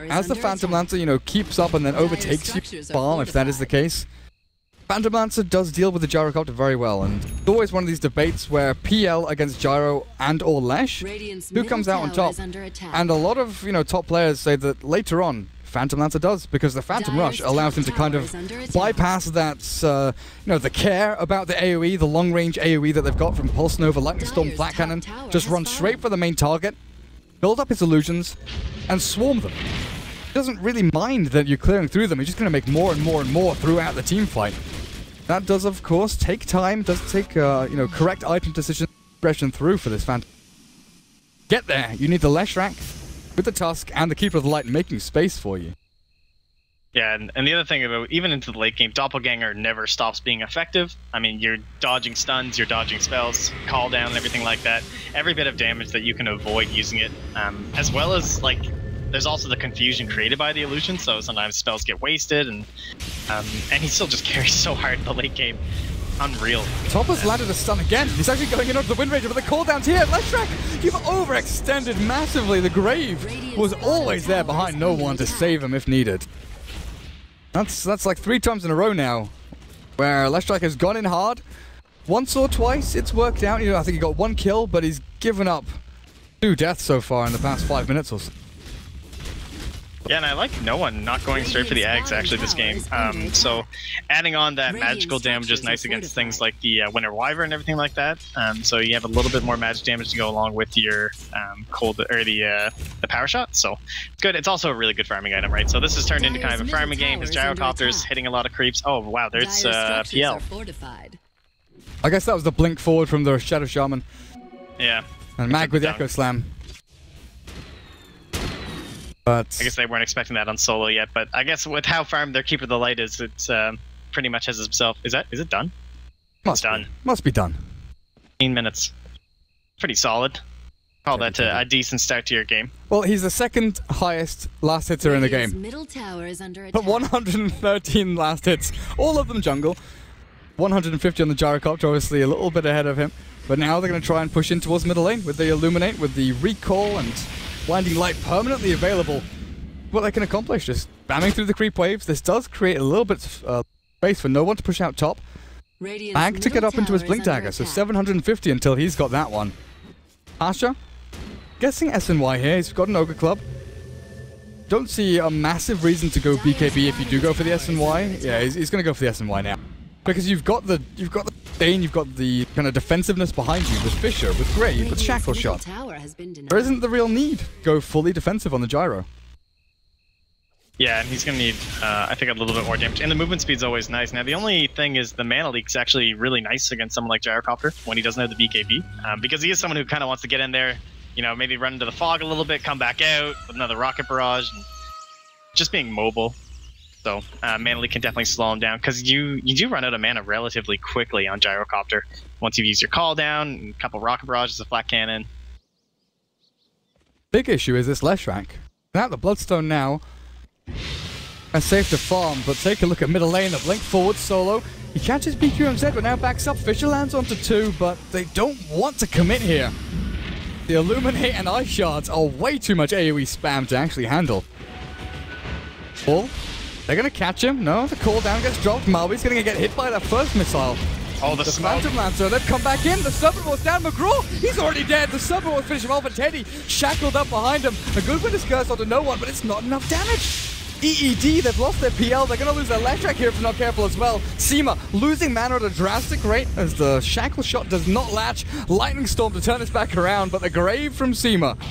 Speaker 3: as the Phantom Lancer, you know, keeps up and then overtakes you, farm, if that is the case, Phantom Lancer does deal with the Gyrocopter very well, and it's always one of these debates where PL against Gyro and or Lesh, who comes out on top? And a lot of, you know, top players say that later on, Phantom Lancer does, because the Phantom Rush allows him to kind of bypass that, you know, the care about the AoE, the long-range AoE that they've got from Pulse Nova, Lightning Storm, Flat Cannon, just run straight for the main target, build up his illusions, and swarm them. He doesn't really mind that you're clearing through them, he's just going to make more and more and more throughout the team fight. That does, of course, take time, does take, you know, correct item decision progression through for this Phantom. Get there, you need the Leshrac with the Tusk and the Keeper of the Light making space for you.
Speaker 4: Yeah, and the other thing about, even into the late game, Doppelganger never stops being effective. I mean, you're dodging stuns, you're dodging spells, call down, and everything like that. Every bit of damage that you can avoid using it, as well as, like, there's also the confusion created by the illusion, so sometimes spells get wasted, and he still just carries so hard in the late game. Unreal.
Speaker 3: Top has landed a stun again. He's actually going in onto the Wind Ranger, but the cooldowns here. Leshrac, you've overextended massively. The Grave was always there behind no one to save him if needed. That's like 3 times in a row now, where Leshrac has gone in hard. Once or twice, it's worked out. You know, I think he got 1 kill, but he's given up 2 deaths so far in the past 5 minutes or so.
Speaker 4: Yeah, and I like no one not going straight for the Ags actually this game. So adding on that magical damage is nice against things like the Winter Wyvern and everything like that. So you have a little bit more magic damage to go along with your the power shot. So it's good. It's also a really good farming item, right? So this has turned into kind of a farming game. His Gyrocopter's hitting a lot of creeps. Oh wow, there's PL.
Speaker 3: I guess that was the blink forward from the Shadow Shaman.
Speaker 4: Yeah.
Speaker 3: And Mag with the Echo Slam. But
Speaker 4: I guess they weren't expecting that on solo yet, but I guess with how farmed their Keeper of the Light is, it's pretty much has himself. Is it done? It's done.
Speaker 3: Must be done.
Speaker 4: 15 minutes. Pretty solid. Call that a decent start to your game.
Speaker 3: Well, he's the 2nd highest last hitter in the game. But 113 last hits. All of them jungle. 150 on the Gyrocopter, obviously a little bit ahead of him. But now they're going to try and push in towards middle lane with the Illuminate, with the Recall and Blinding Light permanently available. What they can accomplish, just spamming through the creep waves. This does create a little bit of space for no one to push out top. Mag to get up into his Blink Dagger, so 750 until he's got that one. Asha, guessing SNY here. He's got an Ogre Club. Don't see a massive reason to go BKB if you do go for the SNY. Yeah, he's going to go for the SNY now. Because you've got the Stain, you've got the kind of defensiveness behind you with Fissure, with Grave, with Shackle Shot. There isn't the real need to go fully defensive on the Gyro.
Speaker 4: Yeah, and he's going to need, I think, a little bit more damage. And the movement speed's always nice. Now, the only thing is the mana leak's actually really nice against someone like Gyrocopter when he doesn't have the BKB. Because he is someone who kind of wants to get in there, you know, maybe run into the fog a little bit, come back out with another rocket barrage, and just being mobile. So Mana Leak can definitely slow him down, because you do run out of mana relatively quickly on Gyrocopter. Once you've used your call down, a couple rocket barrages, a flat cannon.
Speaker 3: Big issue is this Leshrac. Without the Bloodstone now, and safe to farm, but take a look at middle lane. The blink forward solo. He catches BQMZ, but now backs up. Fisher lands onto 2, but they don't want to commit here. The Illuminate and Ice Shards are way too much AoE spam to actually handle. Ball. They're going to catch him. No, the call down gets dropped. Maui's going to get hit by that first missile.
Speaker 4: Oh, the smoke.
Speaker 3: Phantom Lancer, they've come back in. The Serpent down. McGraw, he's already dead. The Serpent Wars finish him off, and Teddy shackled up behind him. A good win is cursed onto no one, but it's not enough damage. EED, they've lost their PL. They're going to lose their Leshrac here if they're not careful as well. Seema losing mana at a drastic rate as the Shackle Shot does not latch. Lightning Storm to turn us back around, but the Grave from Seema.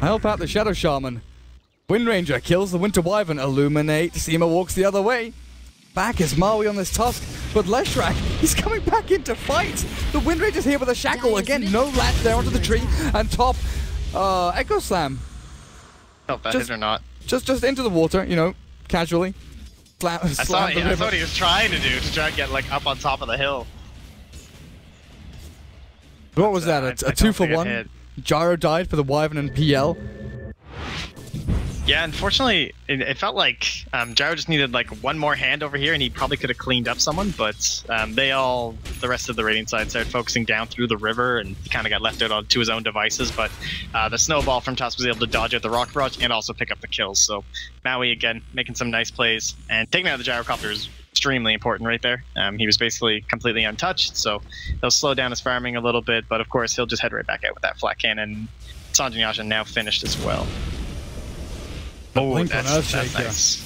Speaker 3: Help out the Shadow Shaman. Wind Ranger kills the Winter Wyvern. Illuminate. Seema walks the other way. Back is Maui on this Tusk, but Leshrac, he's coming back into fight. The Wind Ranger's here with a Shackle. Again, no latch there onto the tree. And top, Echo Slam.
Speaker 4: Oh, that hit or not.
Speaker 3: Just into the water, you know, casually.
Speaker 4: That's what he was trying to do, to try and get like up on top of the hill.
Speaker 3: What was that? A 2-for-1? Gyro died for the Wyvern and PL.
Speaker 4: Yeah, unfortunately, it felt like Gyro just needed like one more hand over here, and he probably could have cleaned up someone, but the rest of the Radiant side started focusing down through the river, and he kind of got left out to his own devices, but the Snowball from Tusk was able to dodge out the Rocket Barrage and also pick up the kills, so Maui, again, making some nice plays, and taking out the Gyrocopter is extremely important right there. He was basically completely untouched, so they'll slow down his farming a little bit, but of course, he'll just head right back out with that flat cannon. Sanjin Yasha now finished as well.
Speaker 3: Oh,
Speaker 4: that's nice.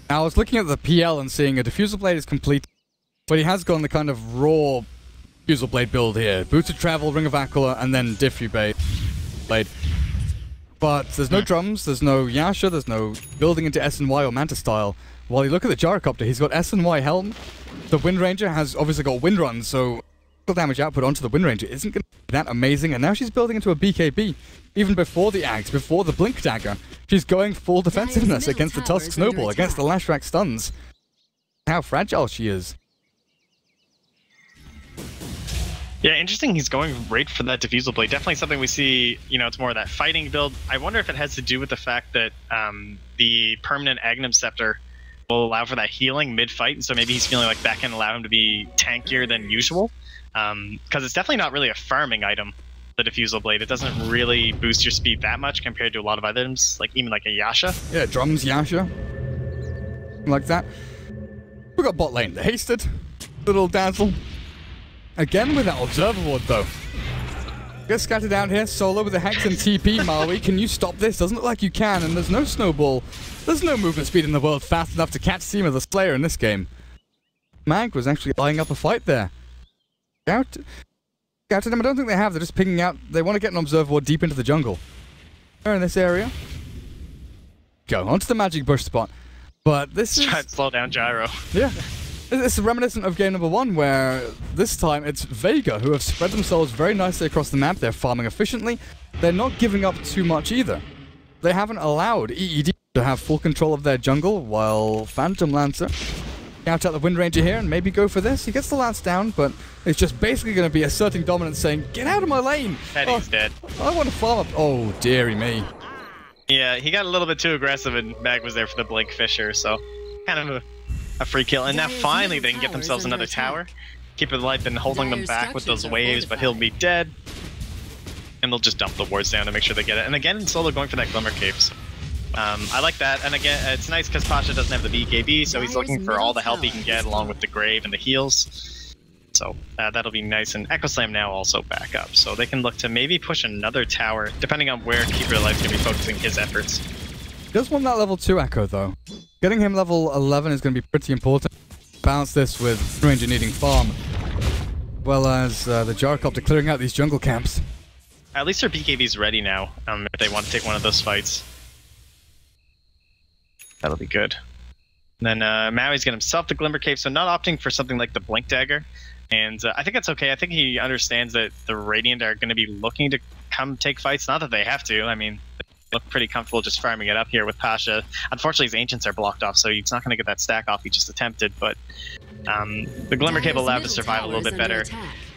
Speaker 3: Now, I was looking at the PL and seeing a Diffusal Blade is complete, but he has gone the kind of raw Diffusal Blade build here. Boots of Travel, Ring of Aquila, and then Diffu Blade. But there's no drums, there's no Yasha, there's no building into SNY or Manta style. While you look at the Gyrocopter, he's got SNY Helm. The Wind Ranger has obviously got Wind Run, so damage output onto the Wind Ranger isn't going to be that amazing, and now she's building into a BKB. Even before the Axe, before the Blink Dagger, she's going full defensiveness against the Tusk Snowball, against the Leshrac stuns. How fragile she is.
Speaker 4: Yeah, interesting he's going right for that Diffusal Blade. Definitely something we see, you know, it's more of that fighting build. I wonder if it has to do with the fact that the permanent Agnum Scepter will allow for that healing mid-fight, and so maybe he's feeling like that can allow him to be tankier than usual. Because it's definitely not really a farming item, the Diffusal Blade. It doesn't really boost your speed that much compared to a lot of items, like even like a Yasha.
Speaker 3: Yeah, drums Yasha. Like that. We got bot lane, the Hasted. Little Dazzle. Again with that Observer Ward though. Get scattered out here, solo with the Hex and TP. Maui, can you stop this? Doesn't look like you can, and there's no Snowball. There's no movement speed in the world fast enough to catch Seema the Slayer in this game. Mag was actually eyeing up a fight there. Scouted them. I don't think they have. They're just picking out. They want to get an Observer Ward deep into the jungle. They're in this area. Go onto the Magic Bush spot. But this is...
Speaker 4: Try to slow down Gyro.
Speaker 3: Yeah. It's reminiscent of game number 1, where this time it's Vega who have spread themselves very nicely across the map. They're farming efficiently. They're not giving up too much either. They haven't allowed EED to have full control of their jungle, while Phantom Lancer out the Wind Ranger here and maybe go for this. He gets the lance down, but it's just basically going to be asserting dominance, saying, get out of my lane!
Speaker 4: Teddy's dead.
Speaker 3: I want to farm up. Oh, dearie me.
Speaker 4: Yeah, he got a little bit too aggressive, and Mag was there for the Blink Fisher, so kind of a free kill. And now finally they can get themselves another tower. Keeper of the Light been holding them back with those waves, but he'll be dead. And they'll just dump the wards down to make sure they get it. And again, Solo going for that Glimmer Cape. So, I like that. And again, it's nice because Pasha doesn't have the BKB, so he's looking for all the help he can get along with the Grave and the heals. So that'll be nice. And Echo Slam now also back up. So they can look to maybe push another tower, depending on where Keeper of the Light's going to be focusing his efforts.
Speaker 3: Just want that level 2 Echo, though. Getting him level 11 is going to be pretty important. Balance this with Ranger needing farm, well as the Gyrocopter clearing out these jungle camps.
Speaker 4: At least their BKB's ready now, if they want to take one of those fights. That'll be good. And then Maui's got himself the Glimmer Cape, so not opting for something like the Blink Dagger. And I think that's okay. I think he understands that the Radiant are going to be looking to come take fights. Not that they have to. I mean, look pretty comfortable just farming it up here with Pasha. Unfortunately, his Ancients are blocked off, so he's not going to get that stack off he just attempted, but the Glimmer Cable allowed to survive a little bit better.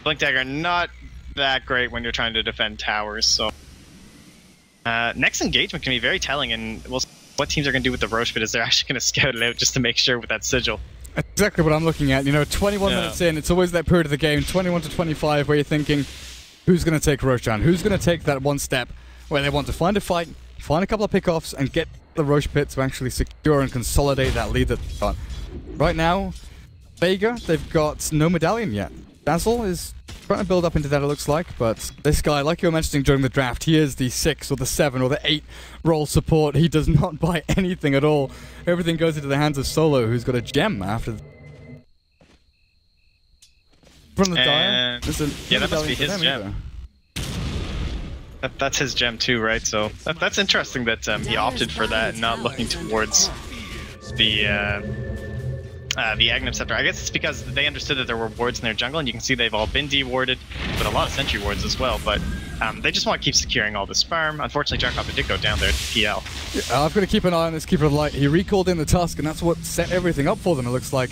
Speaker 4: Blink Dagger, not that great when you're trying to defend towers, so... next engagement can be very telling, and we'll see what teams are going to do with the Roche Pit is they're actually going to scout it out just to make sure with that Sigil.
Speaker 3: That's exactly what I'm looking at. You know, 21 minutes in, it's always that period of the game, 21 to 25, where you're thinking, who's going to take Roshan? Who's going to take that one step where they want to find a fight, find a couple of pickoffs, and get the Roche Pit to actually secure and consolidate that lead that they've got. Right now, Vega, they've got no medallion yet. Dazzle is trying to build up into that, it looks like, but this guy, like you were mentioning during the draft, he is the 6 or the 7 or the 8 role support. He does not buy anything at all. Everything goes into the hands of Solo, who's got a gem after from the Dire.
Speaker 4: Yeah, that must be his gem. That's his gem too, right? So that's interesting that he opted for that and not looking towards the Aghanim Scepter. I guess it's because they understood that there were wards in their jungle, and you can see they've all been dewarded, but a lot of sentry wards as well. But they just want to keep securing all this farm. Unfortunately, Jarkopter did go down there to PL. Yeah,
Speaker 3: I've got to keep an eye on this Keeper of the Light. He recalled in the Tusk, and that's what set everything up for them, it looks like.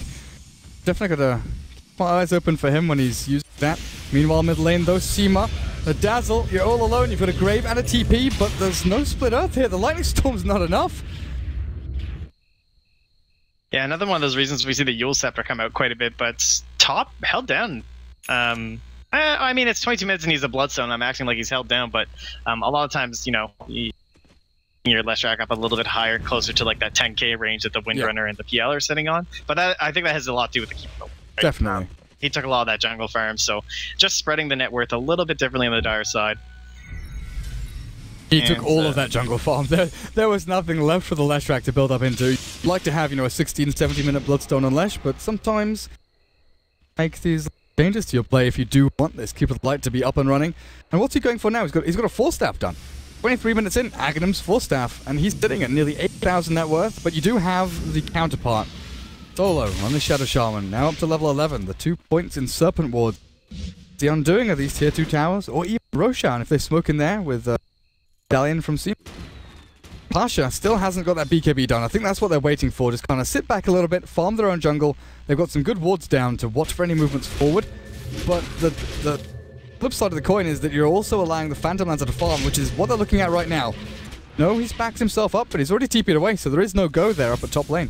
Speaker 3: Definitely got to keep my eyes open for him when he's using that. Meanwhile, mid lane, though, Seema, the Dazzle, you're all alone. You've got a Grave and a TP, but there's no split earth here. The Lightning Storm's not enough.
Speaker 4: Yeah, another one of those reasons we see the Yule Scepter come out quite a bit, but top held down. I mean, it's 22 minutes and he's a Bloodstone. I'm acting like he's held down, but a lot of times, you know, your Leshrac up a little bit higher, closer to like that 10k range that the Windrunner and the PL are sitting on. But I think that has a lot to do with the Keeper. Right?
Speaker 3: Definitely.
Speaker 4: He took a lot of that jungle farm, so just spreading the net worth a little bit differently on the Dire side.
Speaker 3: He took all of that jungle farm. There was nothing left for the Leshrac to build up into. You'd like to have, you know, a 16, 17-minute Bloodstone on Lesh, but sometimes make these changes to your play if you do want this Keeper of the Light to be up and running. And what's he going for now? He's got a 4-staff done. 23 minutes in, Aghanim's 4-staff, and he's sitting at nearly 8,000 net worth, but you do have the counterpart. Solo on the Shadow Shaman, now up to level 11. The 2 points in Serpent Ward. The undoing of these tier 2 towers, or even Roshan if they smoke in there with Medallion from Seema. Pasha still hasn't got that BKB done. I think that's what they're waiting for. Just kind of sit back a little bit, farm their own jungle. They've got some good wards down to watch for any movements forward. But the flip side of the coin is that you're also allowing the Phantom Lancer to farm, which is what they're looking at right now. No, he's backed himself up, but he's already TP'd away, so there is no go there up at top lane.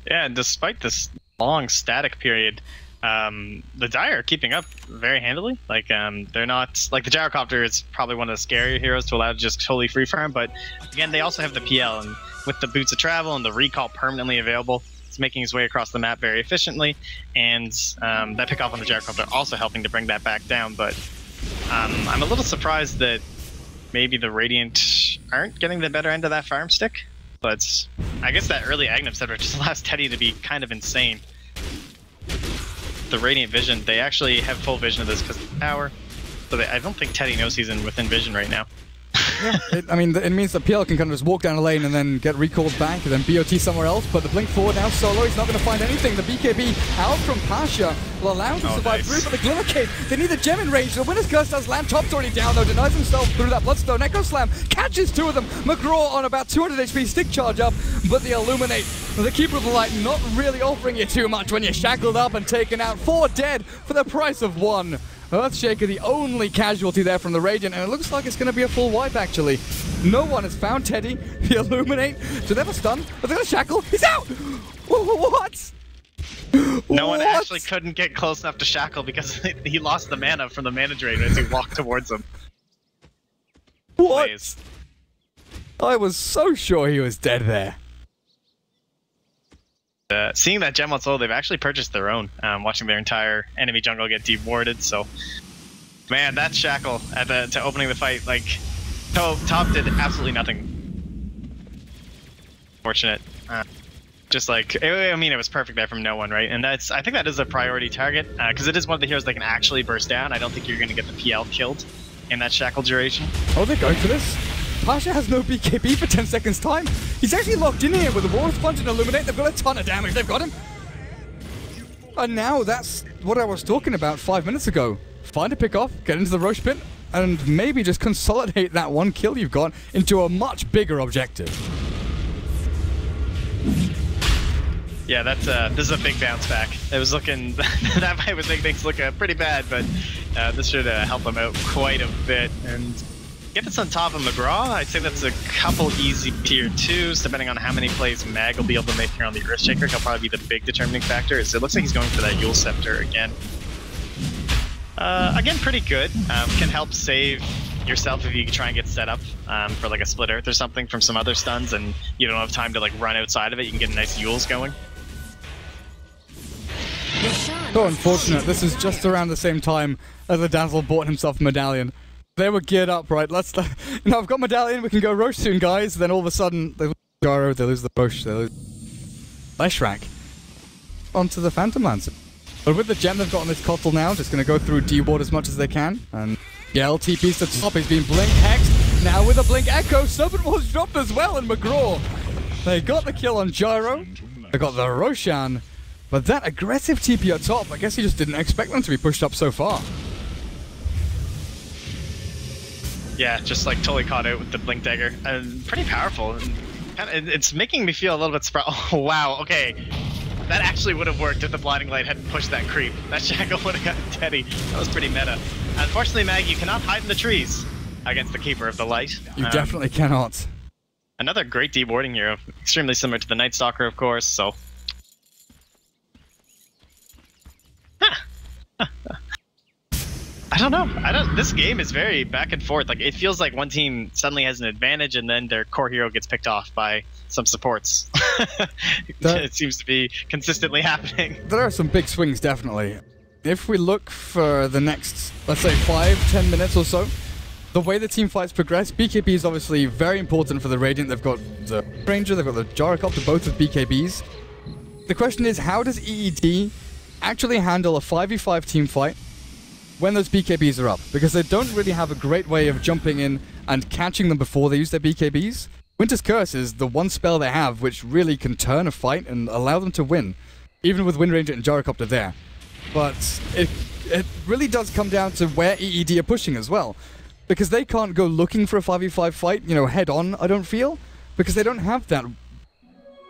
Speaker 4: Yeah, and despite this long static period, the Dire are keeping up very handily. Like, they're not... Like, the Gyrocopter is probably one of the scarier heroes to allow to just totally free farm, but again, they also have the PL, and with the Boots of Travel and the Recall permanently available, it's making his way across the map very efficiently, and that pick off on the Gyrocopter also helping to bring that back down, but I'm a little surprised that maybe the Radiant aren't getting the better end of that farm stick, but I guess that early Aghanim Scepter just allows Teddy to be kind of insane. The Radiant Vision, they actually have full vision of this because of the power, so I don't think Teddy knows he's within vision right now.
Speaker 3: Yeah, I mean, it means that PL can kind of just walk down a lane and then get recalled back and then BOT somewhere else, but the blink forward now, Solo, he's not going to find anything. The BKB out from Pasha will allow him to survive through, but the Glimmer Cave, they need the gem in range. The Winner's Curse does land, Top's already down though, denies himself through that Bloodstone. Echo Slam catches 2 of them. McGraw on about 200 HP, stick charge up, but the Illuminate, the Keeper of the Light, not really offering you too much when you're shackled up and taken out. 4 dead for the price of 1. Earthshaker, the only casualty there from the Radiant, and it looks like it's going to be a full wipe, actually. No one has found Teddy. The Illuminate, so they have a stun, but they're going to shackle. He's out! What?
Speaker 4: No one actually couldn't get close enough to shackle because he lost the mana from the mana drain as he walked towards him.
Speaker 3: What?
Speaker 4: Please.
Speaker 3: I was so sure he was dead there.
Speaker 4: Seeing that gem on Solo, they've actually purchased their own, watching their entire enemy jungle get dewarded, so... Man, that shackle to opening the fight, like, Top did absolutely nothing. Fortunate. Just like, I mean, it was perfect there from no one, right? And I think that is a priority target, because it is one of the heroes that can actually burst down. I don't think you're going to get the PL killed in that shackle duration.
Speaker 3: Oh, they're going for this? Pasha has no BKB for 10 seconds time. He's actually locked in here with the War Sponge and Illuminate. They've got a ton of damage. They've got him. And now that's what I was talking about 5 minutes ago. Find a pick off, get into the Roche Pit, and maybe just consolidate that one kill you've got into a much bigger objective.
Speaker 4: Yeah, that's this is a big bounce back. It was looking that fight was making things look pretty bad, but this should help him out quite a bit. And get this on top of McGraw, I'd say that's a couple easy tier 2s, depending on how many plays Mag will be able to make here on the Earthshaker. He'll probably be the big determining factor. So it looks like he's going for that Yule Scepter again. Again, pretty good. Can help save yourself if you try and get set up for like a split Earth or something from some other stuns, and you don't have time to like run outside of it. You can get nice Yules going.
Speaker 3: So unfortunate. This is just around the same time as the Dazzle bought himself a medallion. They were geared up, right? Let's, you know, I've got medallion. We can go Roche soon, guys. Then all of a sudden, they lose Gyro, they lose the Roche, they lose Leshrac onto the Phantom Lancer. But with the gem they've got on this Kotl now, just going to go through D-Ward as much as they can. And Gel TP's to top. He's been Blink Hexed. Now with a Blink Echo, Serpent was dropped as well, and McGraw. They got the kill on Gyro. They got the Roshan. But that aggressive TP at top, I guess he just didn't expect them to be pushed up so far.
Speaker 4: Yeah, just like totally caught out with the Blink Dagger. Pretty powerful. It's making me feel a little bit surprised. Oh, wow, okay. That actually would have worked if the Blinding Light hadn't pushed that creep. That Shackle would have gotten Teddy. That was pretty meta. Unfortunately, Mag, you cannot hide in the trees against the Keeper of the Light.
Speaker 3: You definitely cannot.
Speaker 4: Another great deboarding hero. Extremely similar to the Night Stalker, of course, so... I don't know. This game is very back and forth. Like, it feels like one team suddenly has an advantage, and then their core hero gets picked off by some supports. It seems to be consistently happening.
Speaker 3: There are some big swings, definitely. If we look for the next, let's say, 5-10 minutes or so, the way the team fights progress, BKB is obviously very important for the Radiant. They've got the Ranger, they've got the Gyrocopter, both with BKBs. The question is, how does EED actually handle a 5v5 team fight when those BKBs are up? Because they don't really have a great way of jumping in and catching them before they use their BKBs. Winter's Curse is the one spell they have which really can turn a fight and allow them to win, even with Wind Ranger and Gyrocopter there. But it really does come down to where EED are pushing as well. Because they can't go looking for a 5v5 fight, you know, head on, I don't feel. Because they don't have that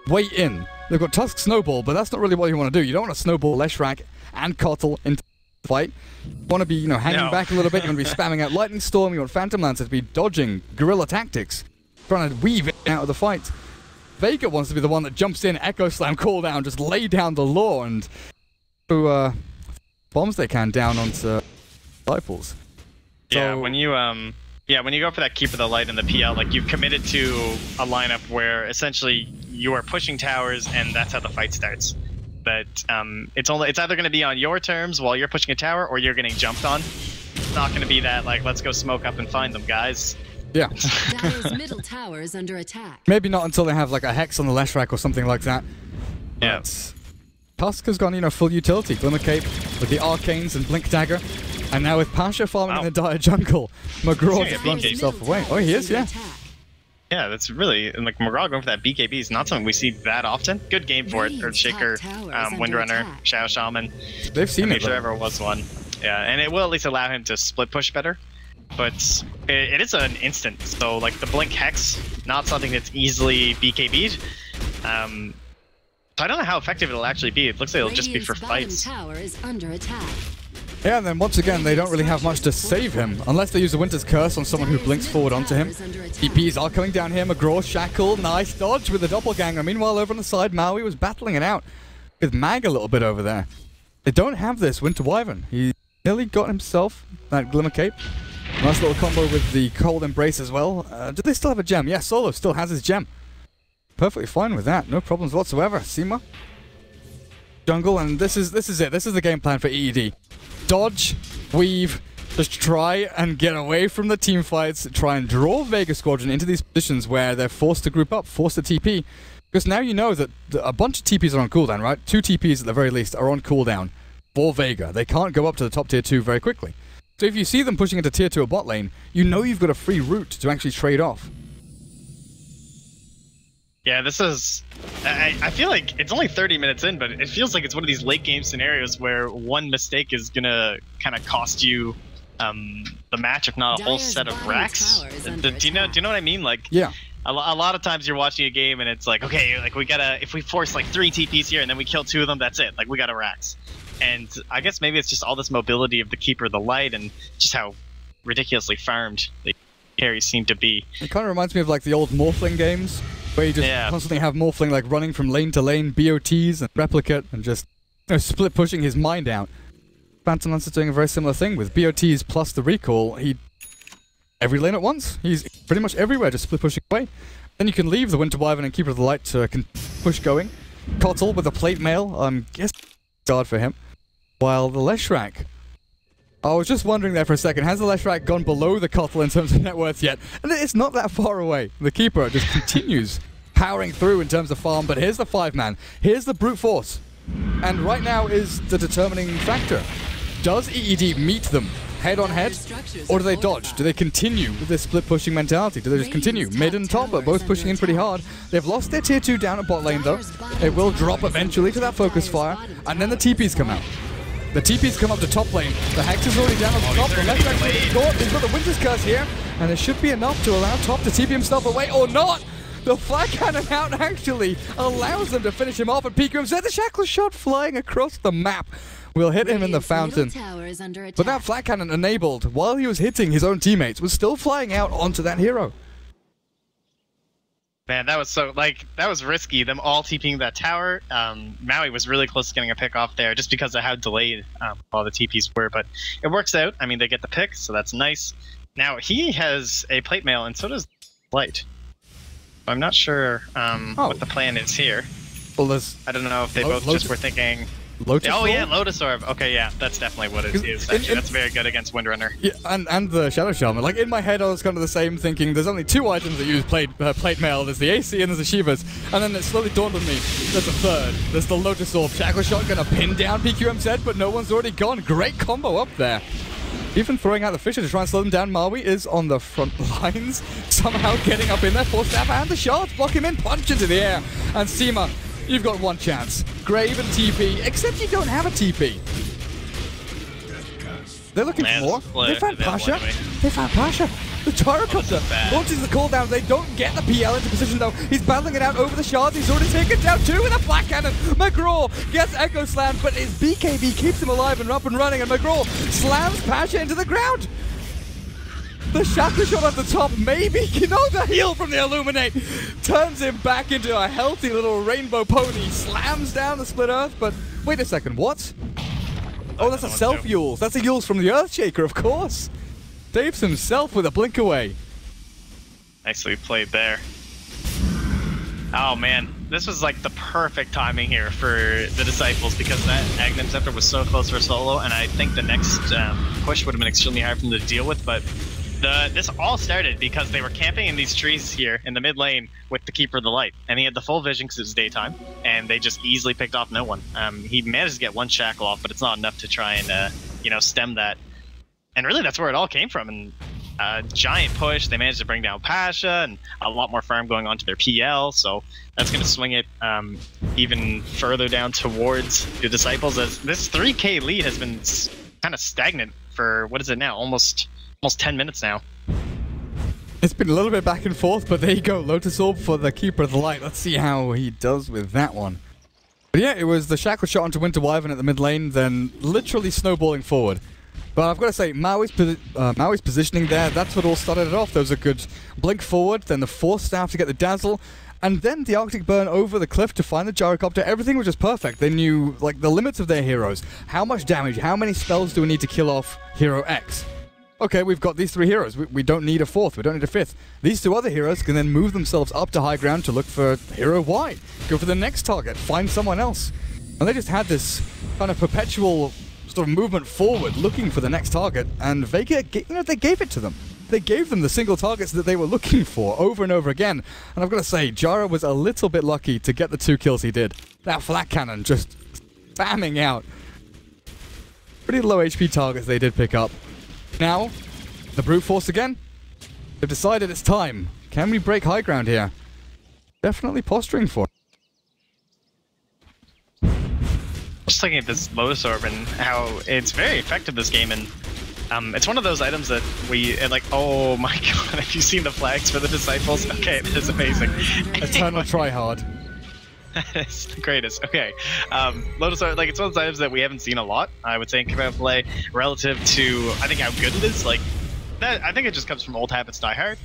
Speaker 3: way in. They've got Tusk Snowball, but that's not really what you want to do. You don't want to snowball Leshrac and Kotl into the fight. You want to be, you know, hanging back a little bit. You want to be spamming out Lightning Storm. You want Phantom Lancer to be dodging guerrilla tactics, trying to weave it out of the fight. Vega wants to be the one that jumps in, Echo Slam, cooldown, just lay down the law and throw bombs they can down onto disciples.
Speaker 4: Yeah, when you go for that Keeper of the Light and the PL, like, you've committed to a lineup where essentially you are pushing towers and that's how the fight starts. But it's either going to be on your terms while you're pushing a tower, or you're getting jumped on. It's not going to be that, like, let's go smoke up and find them, guys.
Speaker 3: Yeah.
Speaker 1: Dire's middle tower is under attack.
Speaker 3: Maybe not until they have like a Hex on the Leshrac or something like that.
Speaker 4: Yeah.
Speaker 3: But Tusk has gone, you know, full utility. Glimmer Cape with the Arcanes and Blink Dagger. And now with Pasha farming in the Dire Jungle, McGraw just runs himself away. Oh, he is, yeah.
Speaker 4: Yeah, that's really, and like, McGraw going for that BKB is not something we see that often. Good game for it. Earthshaker, Windrunner, Shadow Shaman.
Speaker 3: They've seen it.
Speaker 4: If there ever was one. Yeah, and it will at least allow him to split push better. But it is an instant, so like the Blink Hex, not something that's easily BKB'd. So I don't know how effective it'll actually be. It looks like it'll just be for fights.
Speaker 1: Tower is under attack.
Speaker 3: Yeah, and then once again, they don't really have much to save him, unless they use a Winter's Curse on someone who blinks forward onto him. TPs are coming down here. McGraw, Shackle, nice dodge with the Doppelganger. Meanwhile, over on the side, Maui was battling it out with Mag a little bit over there. They don't have this Winter Wyvern. He nearly got himself that Glimmer Cape. Nice little combo with the Cold Embrace as well. Do they still have a gem? Yeah, Solo still has his gem. Perfectly fine with that. No problems whatsoever. Seema. Jungle, and this is it. This is the game plan for EED. Dodge, weave, just try and get away from the team fights, try and draw Vega Squadron into these positions where they're forced to group up, forced to TP. Because now you know that a bunch of TPs are on cooldown, right? 2 TPs at the very least are on cooldown for Vega. They can't go up to the top tier 2 very quickly. So if you see them pushing into tier 2 or bot lane, you know you've got a free route to actually trade off.
Speaker 4: Yeah, this is... I feel like it's only 30 minutes in, but it feels like it's one of these late game scenarios where one mistake is gonna kind of cost you the match, if not a whole
Speaker 1: Dire's
Speaker 4: set of
Speaker 1: bottom
Speaker 4: racks.
Speaker 1: tower is under
Speaker 4: Do you know what I mean? Like,
Speaker 3: Yeah.
Speaker 4: a lot of times you're watching a game and it's like, okay, like we gotta, if we force like 3 TPs here and then we kill 2 of them, that's it. Like we gotta racks. And I guess maybe it's just all this mobility of the Keeper of the Light and just how ridiculously farmed the carries seem to be.
Speaker 3: It kind of reminds me of like the old Morphling games, where you just constantly have Morphling like running from lane to lane, BOTs and Replicate, and just split pushing his mind out. Phantom Lancer's doing a very similar thing with BOTs plus the recall. Every lane at once. He's pretty much everywhere, just split pushing away. Then you can leave the Winter Wyvern and Keeper of the Light to push going. Kotl with a plate mail, guess guard for him. While the Leshrac, I was just wondering there for a second, has the Leshrac gone below the Kotl in terms of net worth yet? And it's not that far away. The Keeper just continues powering through in terms of farm, but here's the 5-man. Here's the brute force. And right now is the determining factor. Does EED meet them head on head, or do they dodge? Do they continue with this split pushing mentality? Do they just continue? Mid and top are both pushing in pretty hard. They've lost their tier 2 down at bot lane though. It will drop eventually to that focus fire, and then the TPs come out. The TPs come up to top lane. The Hex is already down on the top. The left back's already caught. He's got the Winter's Curse here, and it should be enough to allow top to TP himself away, or not! The flag cannon out actually allows them to finish him off at PQMZ. The Shackle shot flying across the map will hit him in the fountain. But that flag cannon enabled, while he was hitting his own teammates, was still flying out onto that hero.
Speaker 4: Man, that was that was risky, them all TPing that tower. Maui was really close to getting a pick off there just because of how delayed all the TPs were, but it works out. I mean, they get the pick, so that's nice. Now, he has a plate mail, and so does Light. I'm not sure what the plan is here.
Speaker 3: Well,
Speaker 4: I don't know if they both just were thinking...
Speaker 3: Lotus Orb?
Speaker 4: Yeah, Lotus Orb. Okay, yeah, that's definitely what it is. Actually, that's very good against Windrunner.
Speaker 3: Yeah, and the Shadow Shaman. Like, in my head, I was kind of the same, thinking there's only 2 items that use plate mail. There's the AC and there's the Shivas. And then it slowly dawned on me, there's a third. There's the Lotus Orb. Shackle Shot gonna pin down PQMZ, but no one's already gone. Great combo up there. Even throwing out the Fisher to try and slow them down. Maui is on the front lines, somehow getting up in there. Force stab and the shots block him in, punch into the air. And Seema, you've got one chance. Grave and TP, except you don't have a TP. They're looking for more. They found Pasha. They found Pasha. The Gyrocopter launches the cooldown. They don't get the PL into position though. He's battling it out over the shards. He's already taken down 2 with a flat cannon. McGraw gets Echo Slammed, but his BKB keeps him alive and up and running, and McGraw slams Pasha into the ground. The Shackle Shot at the top, maybe. The heal from the Illuminate turns him back into a healthy little rainbow pony. Slams down the Split Earth, but wait a second, what? Oh, that's a self-Yules. That's a Yules from the Earthshaker, of course. Saves himself with a blink away.
Speaker 4: Nicely played there. Oh man, this was like the perfect timing here for the Disciples because that Aghanim Scepter was so close for a solo, and I think the next push would have been extremely hard for them to deal with, but this all started because they were camping in these trees here in the mid lane with the Keeper of the Light, and he had the full vision because it was daytime, and they just easily picked off no one. He managed to get 1 shackle off, but it's not enough to try and stem that. And really, that's where it all came from. And giant push. They managed to bring down Pasha, and a lot more farm going on to their PL. So that's going to swing it even further down towards the Disciples. As this 3K lead has been kind of stagnant for what is it now? Almost 10 minutes now.
Speaker 3: It's been a little bit back and forth, but there you go. Lotus Orb for the Keeper of the Light. Let's see how he does with that one. But yeah, it was the Shackle Shot onto Winter Wyvern at the mid lane, then literally snowballing forward. But I've got to say, Maui's positioning there, that's what all started it off. There was a good blink forward, then the Force Staff to get the Dazzle, and then the Arctic Burn over the cliff to find the Gyrocopter. Everything was just perfect. They knew like the limits of their heroes. How much damage, how many spells do we need to kill off Hero X? Okay, we've got these 3 heroes. We don't need a 4th, we don't need a 5th. These 2 other heroes can then move themselves up to high ground to look for Hero Y. Go for the next target, find someone else. And they just had this kind of perpetual sort of movement forward, looking for the next target, and Vega, they gave it to them. They gave them the single targets that they were looking for over and over again. And I've got to say, Jara was a little bit lucky to get the 2 kills he did. That flat cannon just spamming out. Pretty low HP targets they did pick up. Now, the brute force again. They've decided it's time. Can we break high ground here? Definitely posturing for it.
Speaker 4: Just looking at this Lotus Orb and how it's very effective this game, and It's one of those items that like, oh my god, have you seen the flags for the disciples? Okay, this is amazing.
Speaker 3: Eternal tryhard.
Speaker 4: It's the greatest. Okay, Lotus Art, like, it's one of those items that we haven't seen a lot, I would say, in competitive play, relative to, I think, how good it is. Like, that, I think it just comes from old habits die hard,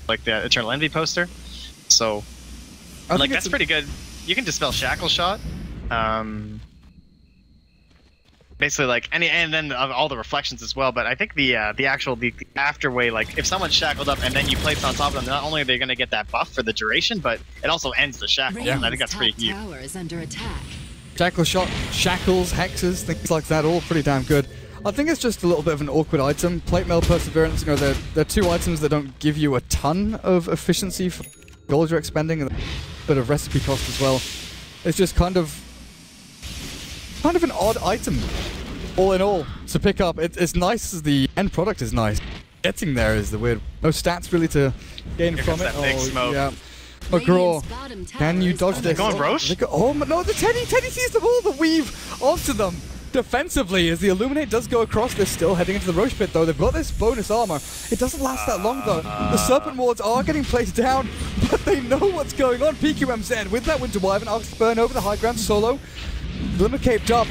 Speaker 4: like the Eternal Envy poster. So, like, that's pretty good. You can dispel Shackle Shot. Basically, like, and then all the reflections as well. But I think the actual afterway, like, if someone's shackled up and then you place on top of them, not only are they going to get that buff for the duration, but it also ends the shackle. Yeah, and I think that's pretty huge.
Speaker 1: Towers under attack.
Speaker 3: Shackle shot, shackles, hexes, things like that, all pretty damn good. I think it's just a little bit of an awkward item. Plate Mail, Perseverance, you know, they're two items that don't give you a ton of efficiency for gold you're expending, and a bit of recipe cost as well. It's just kind of an odd item, all in all, to pick up. It's nice, the end product is nice. Getting there is the weird. No stats really to gain from it.
Speaker 4: Big smoke.
Speaker 3: Yeah. McGraw, can you dodge this?
Speaker 4: Going Roche?
Speaker 3: Oh no, the Teddy sees them all, the weave onto them. Defensively, as the Illuminate does go across, they're still heading into the Roche pit though. They've got this bonus armor. It doesn't last that long though. The Serpent Wards are getting placed down, but they know what's going on. PQMZ with that Winter Wyvern, Arctic Burn over the high ground solo. Limit caped up,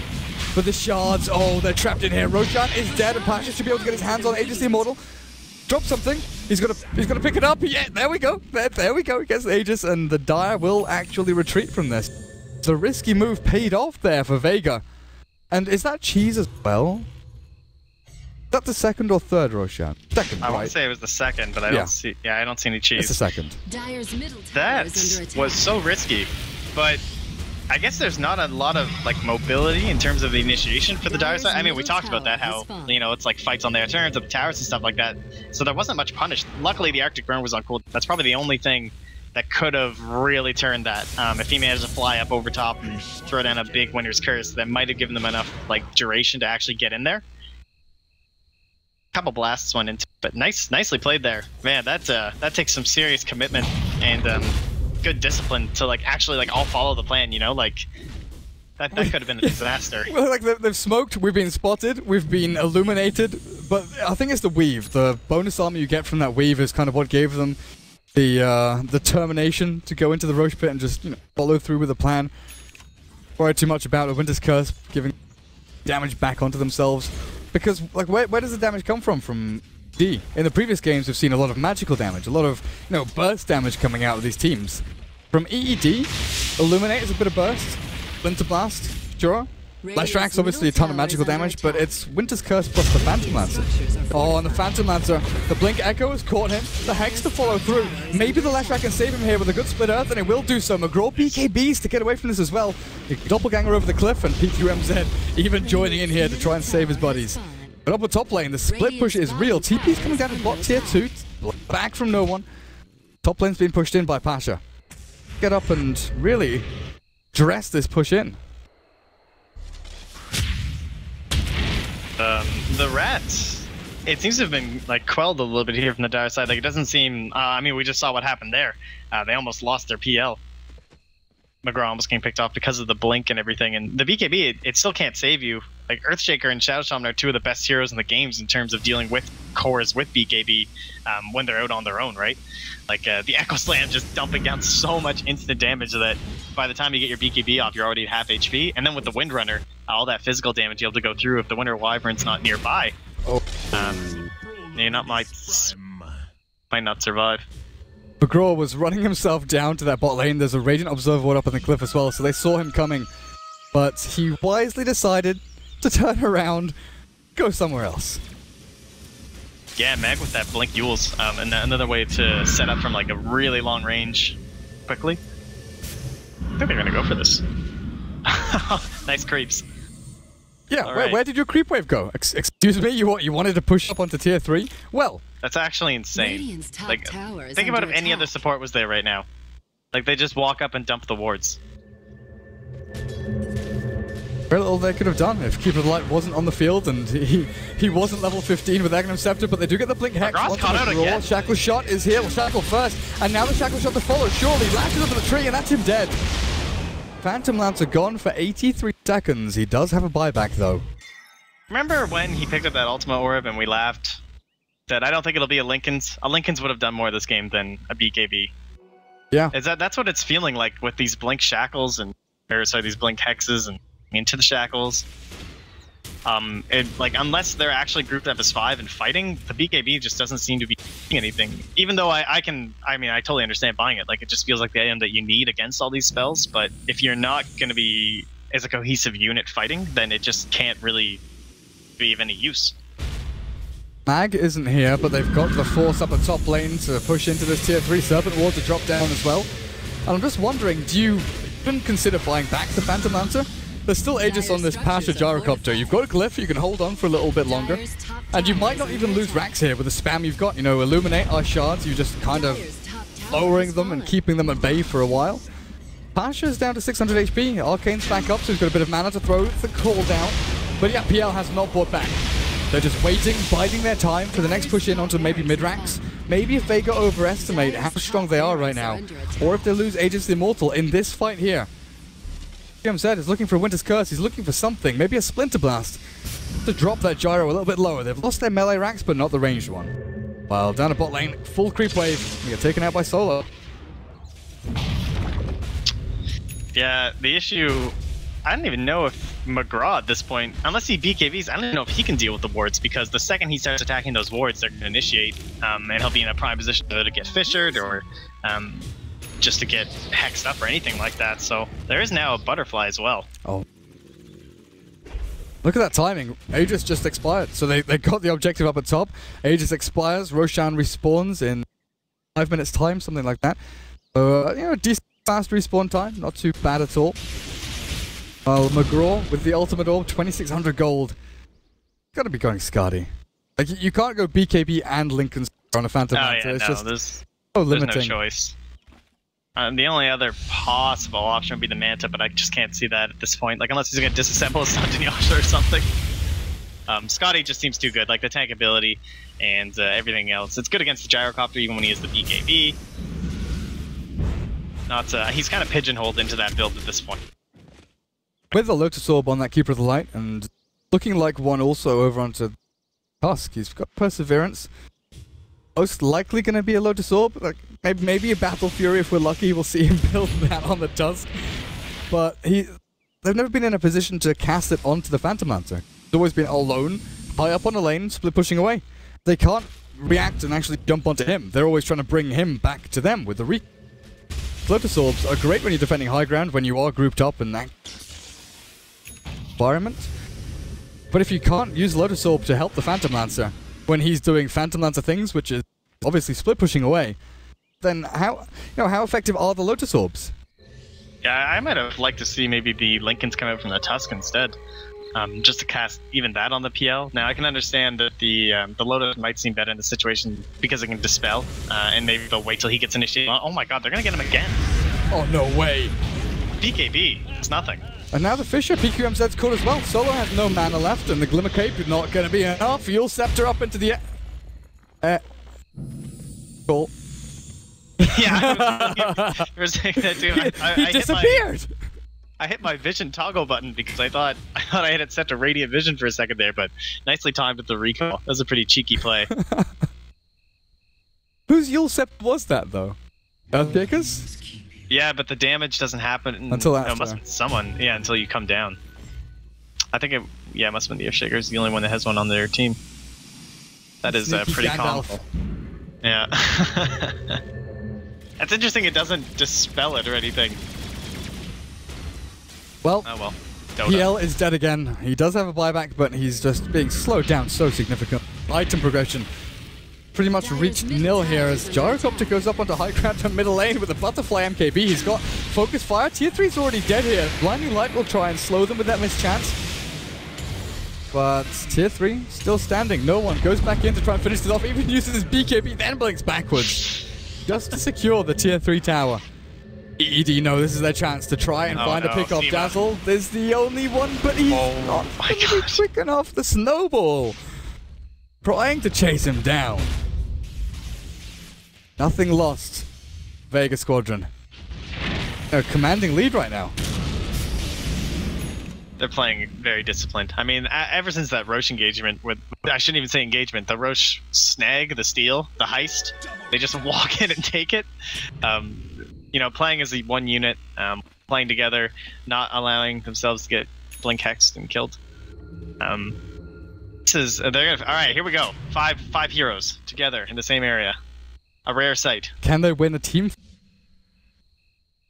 Speaker 3: but the shards, oh, they're trapped in here. Roshan is dead, and Pasha should be able to get his hands on Aegis the Immortal. Drop something. He's gonna pick it up. Yeah, there we go. There we go. He gets Aegis, and the Dire will actually retreat from this. The risky move paid off there for Vega. And is that cheese as well? Is that the second or third, Roshan? Second,
Speaker 4: I
Speaker 3: right?
Speaker 4: want to say it was the second, but I don't see. Yeah, I don't see any cheese.
Speaker 3: It's the second.
Speaker 1: Dire's middle tower
Speaker 4: That
Speaker 1: is under attack.
Speaker 4: was so risky, but I guess there's not a lot of, like, mobility in terms of the initiation for the Dire side. I mean, we talked about that, how, you know, it's like fights on their turns of the towers and stuff like that. So there wasn't much punish. Luckily, the Arctic Burn was on cool. That's probably the only thing that could have really turned that. If he managed to fly up over top and throw down a big Winter's Curse, that might have given them enough, like, duration to actually get in there. Couple blasts went into it, but nicely played there. Man, that takes some serious commitment and good discipline to, like, actually, like, all follow the plan, you know? Like, that could have been a disaster.
Speaker 3: Well, like, they've smoked, we've been spotted, we've been illuminated, but I think it's the weave. The bonus armor you get from that weave is kind of what gave them the determination to go into the Roche pit and just, you know, follow through with the plan. Worry too much about a Winter's Curse giving damage back onto themselves. Because, like, where does the damage come from? From D. In the previous games, we've seen a lot of magical damage, a lot of, you know, burst damage coming out of these teams. From EED, Illuminate is a bit of burst, Splinter Blast, sure. Leshrax, obviously a ton of magical damage, but it's Winter's Curse plus the Phantom Lancer. Oh, and the Phantom Lancer, the Blink Echo has caught him, the Hex to follow through. Maybe the Leshrax can save him here with a good Split Earth, and it will do so. McGraw BKBs to get away from this as well. Doppelganger over the cliff, and PQMZ even joining in here to try and save his buddies. But up at top lane, the split push is real. TP's coming down to bot tier 2, back from no one. Top lane's being pushed in by Pasha. Get up and really dress this push in.
Speaker 4: The rats, it seems to have been, like, quelled a little bit here from the Dire side. Like, it doesn't seem, I mean, we just saw what happened there. They almost lost their PL. McGraw almost getting picked off because of the blink and everything. And the BKB, it still can't save you. Like, Earthshaker and Shadow Shaman are two of the best heroes in the games in terms of dealing with cores with BKB when they're out on their own, right? Like, the Echo Slam just dumping down so much instant damage that by the time you get your BKB off, you're already at half HP. And then with the Windrunner, all that physical damage you're able to go through if the Winter Wyvern's not nearby. You might not survive.
Speaker 3: McGraw was running himself down to that bot lane. There's a Radiant Observer Ward up on the cliff as well, so they saw him coming. But he wisely decided to turn around, go somewhere else.
Speaker 4: Yeah, Mag with that Blink Yules, and another way to set up from, like, a really long range quickly. I think they're gonna go for this. Nice creeps.
Speaker 3: Yeah, where did your creep wave go? Excuse me, you wanted to push up onto tier 3? Well,
Speaker 4: that's actually insane. Like, think about if any other support was there right now. Like, they just walk up and dump the wards.
Speaker 3: Very little they could have done if Keeper of the Light wasn't on the field and he wasn't level 15 with Aghanim Scepter, but they do get the Blink Hex. Shackle Shot is here. Well, Shackle first, and now the Shackle Shot to follow. Surely lashes onto the tree, and that's him dead. Phantom Lancer gone for 83 seconds. He does have a buyback though.
Speaker 4: remember when he picked up that Ultima Orb and we laughed? That I don't think it'll be a Linken's. A Linken's would have done more this game than a BKB.
Speaker 3: Yeah.
Speaker 4: That's what it's feeling like with these Blink Shackles these Blink Hexes and into the Shackles. Unless they're actually grouped up as 5 and fighting, the BKB just doesn't seem to be doing anything. Even though I totally understand buying it. Like, it just feels like the item that you need against all these spells. But if you're not going to be as a cohesive unit fighting, then it just can't really be of any use.
Speaker 3: Mag isn't here, but they've got the force up at top lane to push into this tier 3 Serpent Ward to drop down as well. And I'm just wondering, do you even consider buying back the Phantom Lancer? There's still Aegis on this Pasha Gyrocopter. You've got a Glyph, you can hold on for a little bit longer. And you might not even lose racks here with the spam you've got. You know, Illuminate, Ice Shards, you just kind of lowering them and keeping them at bay for a while. Pasha's down to 600 HP, Arcane's back up, so he's got a bit of mana to throw the call down. But yeah, PL has not bought back. They're just waiting, biding their time for the next push in onto maybe mid-racks. Maybe if Vega overestimate how strong they are right now, or if they lose Aegis the Immortal in this fight here. GMZ is looking for a Winter's Curse, he's looking for something, maybe a Splinter Blast, to drop that gyro a little bit lower. They've lost their melee racks, but not the ranged one. While down a bot lane, full creep wave, they get taken out by Solo.
Speaker 4: Yeah, the issue, I don't even know if McGraw at this point, unless he BKBs, I don't even know if he can deal with the wards, because the second he starts attacking those wards, they're going to initiate, and he'll be in a prime position to get fissured or just to get hexed up or anything like that. So there is now a butterfly as well.
Speaker 3: Oh. Look at that timing. Aegis just expired. So they got the objective up at top. Aegis expires. Roshan respawns in 5 minutes time, something like that. So, decent fast respawn time. Not too bad at all. While McGraw with the ultimate orb, 2600 gold. Gotta be going Skadi. Like, you can't go BKB and Linken's on a Phantom Lancer.
Speaker 4: Yeah,
Speaker 3: it's just
Speaker 4: there's
Speaker 3: limiting.
Speaker 4: no choice. The only other possible option would be the Manta, but I just can't see that at this point. Like, unless he's going to disassemble a Santanyasha or something. Scotty just seems too good, like the tank ability and everything else. It's good against the Gyrocopter even when he has the BKB. He's kind of pigeonholed into that build at this point.
Speaker 3: With the Lotus Orb on that Keeper of the Light, and looking like one also over onto Tusk, he's got Perseverance. Most likely going to be a Lotus Orb, like maybe a Battle Fury if we're lucky. We'll see him build that on the Tusk. But they've never been in a position to cast it onto the Phantom Lancer. He's always been alone, high up on the lane, split pushing away. They can't react and actually jump onto him. They're always trying to bring him back to them with the Lotus Orbs are great when you're defending high ground, when you are grouped up in that environment. But if you can't use Lotus Orb to help the Phantom Lancer when he's doing Phantom Lancer things, which is obviously split pushing away, then how effective are the Lotus Orbs?
Speaker 4: Yeah, I might have liked to see maybe the Linken's come out from the Tusk instead, just to cast even that on the PL. Now I can understand that the Lotus might seem better in the situation because it can dispel, and maybe they'll wait till he gets initiated. Oh my god, they're gonna get him again!
Speaker 3: Oh no way!
Speaker 4: BKB, it's nothing.
Speaker 3: And now the Fisher, PQMZ's caught as well. Solo has no mana left, and the Glimmer Cape is not going to be enough. You'll Scepter up into the cool.
Speaker 4: Yeah, for a second there too.
Speaker 3: He disappeared!
Speaker 4: I hit my vision toggle button because I thought I had it set to Radiant Vision for a second there, but nicely timed with the recall. That was a pretty cheeky play.
Speaker 3: Whose Yule Scepter was that, though? Earthquakers?
Speaker 4: Yeah, but the damage doesn't happen
Speaker 3: until after.
Speaker 4: No, it must have been someone. Yeah, until you come down. I think it must have been the Earthshakers, the only one that has one on their team. That is pretty comical. Yeah. It's interesting it doesn't dispel it or anything.
Speaker 3: Well,
Speaker 4: oh well.
Speaker 3: PL is dead again. He does have a buyback, but he's just being slowed down so significant. Item progression pretty much reached nil here as Gyrocopter goes up onto high ground to middle lane with a Butterfly MKB. He's got Focus Fire. Tier 3's already dead here. Blinding Light will try and slow them with that missed chance. But Tier 3 still standing. No one goes back in to try and finish this off. Even uses his BKB, then blinks backwards. Just to secure the Tier 3 tower. EED know this is their chance to try and find a pick off Dazzle. There's the only one, but he's not quick enough. The Snowball trying to chase him down. Nothing lost. Vega Squadron. They're commanding lead right now.
Speaker 4: they're playing very disciplined. I mean, ever since that Roche engagement with, I shouldn't even say engagement, the Roche snag, the steal, the heist, they just walk in and take it. You know, playing as the one unit, playing together, not allowing themselves to get blink hexed and killed. This is, they're gonna, all right, here we go. Five heroes together in the same area. A rare sight.
Speaker 3: Can they win a team?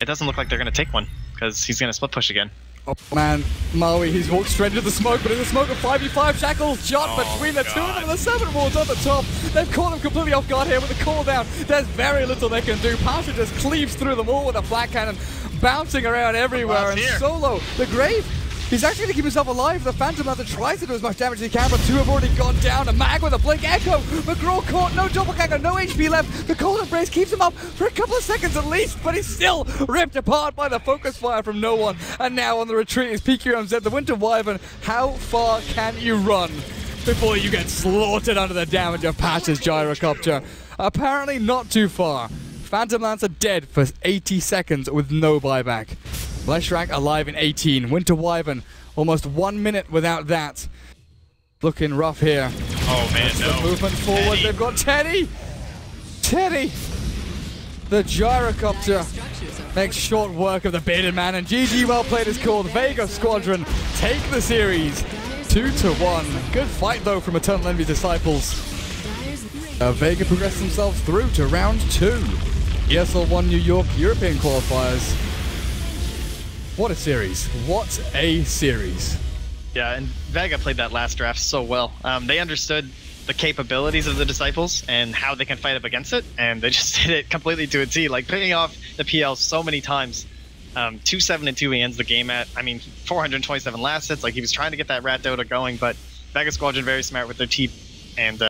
Speaker 4: It doesn't look like they're gonna take one, because he's gonna split push again.
Speaker 3: Oh man, Maui, he's walked straight into the smoke, but in the smoke of 5v5, Shackles shot between the two of them, and the 7 wards on the top. They've caught him completely off guard here with the cooldown. There's very little they can do. Pasha just cleaves through them all with a flat cannon, bouncing around everywhere, and Solo, the Grave, he's actually going to keep himself alive. The Phantom Hunter tries to do as much damage as he can, but 2 have already gone down. A Mag with a Blink Echo. McGraw caught, no doppelganger, no HP left. The Cold Embrace keeps him up for a couple of seconds at least, but he's still ripped apart by the focus fire from no one. And now on the retreat is PQMZ, the Winter Wyvern. How far can you run before you get slaughtered under the damage of Pasha's Gyrocopter? Apparently not too far. Phantom Lancer dead for 80 seconds with no buyback. Leshrac alive in 18. Winter Wyvern almost 1 minute without that. Looking rough here.
Speaker 4: Oh man, no.
Speaker 3: The movement forward.
Speaker 4: Teddy.
Speaker 3: They've got Teddy. Teddy. The Gyrocopter makes short work of the bearded man, and GG well played is called. Vega Squadron take the series 2-1. Good fight though from Eternal Envy Disciples. Vega progressed themselves through to round 2. ESL 1 New York European qualifiers. What a series. What a series.
Speaker 4: Yeah, and Vega played that last draft so well. They understood the capabilities of the Disciples and how they can fight up against it, and they just did it completely to a T, like picking off the PL so many times. 2-7 and 2 he ends the game at. I mean, 427 last hits, like he was trying to get that Rat Dota going, but Vega Squadron very smart with their T and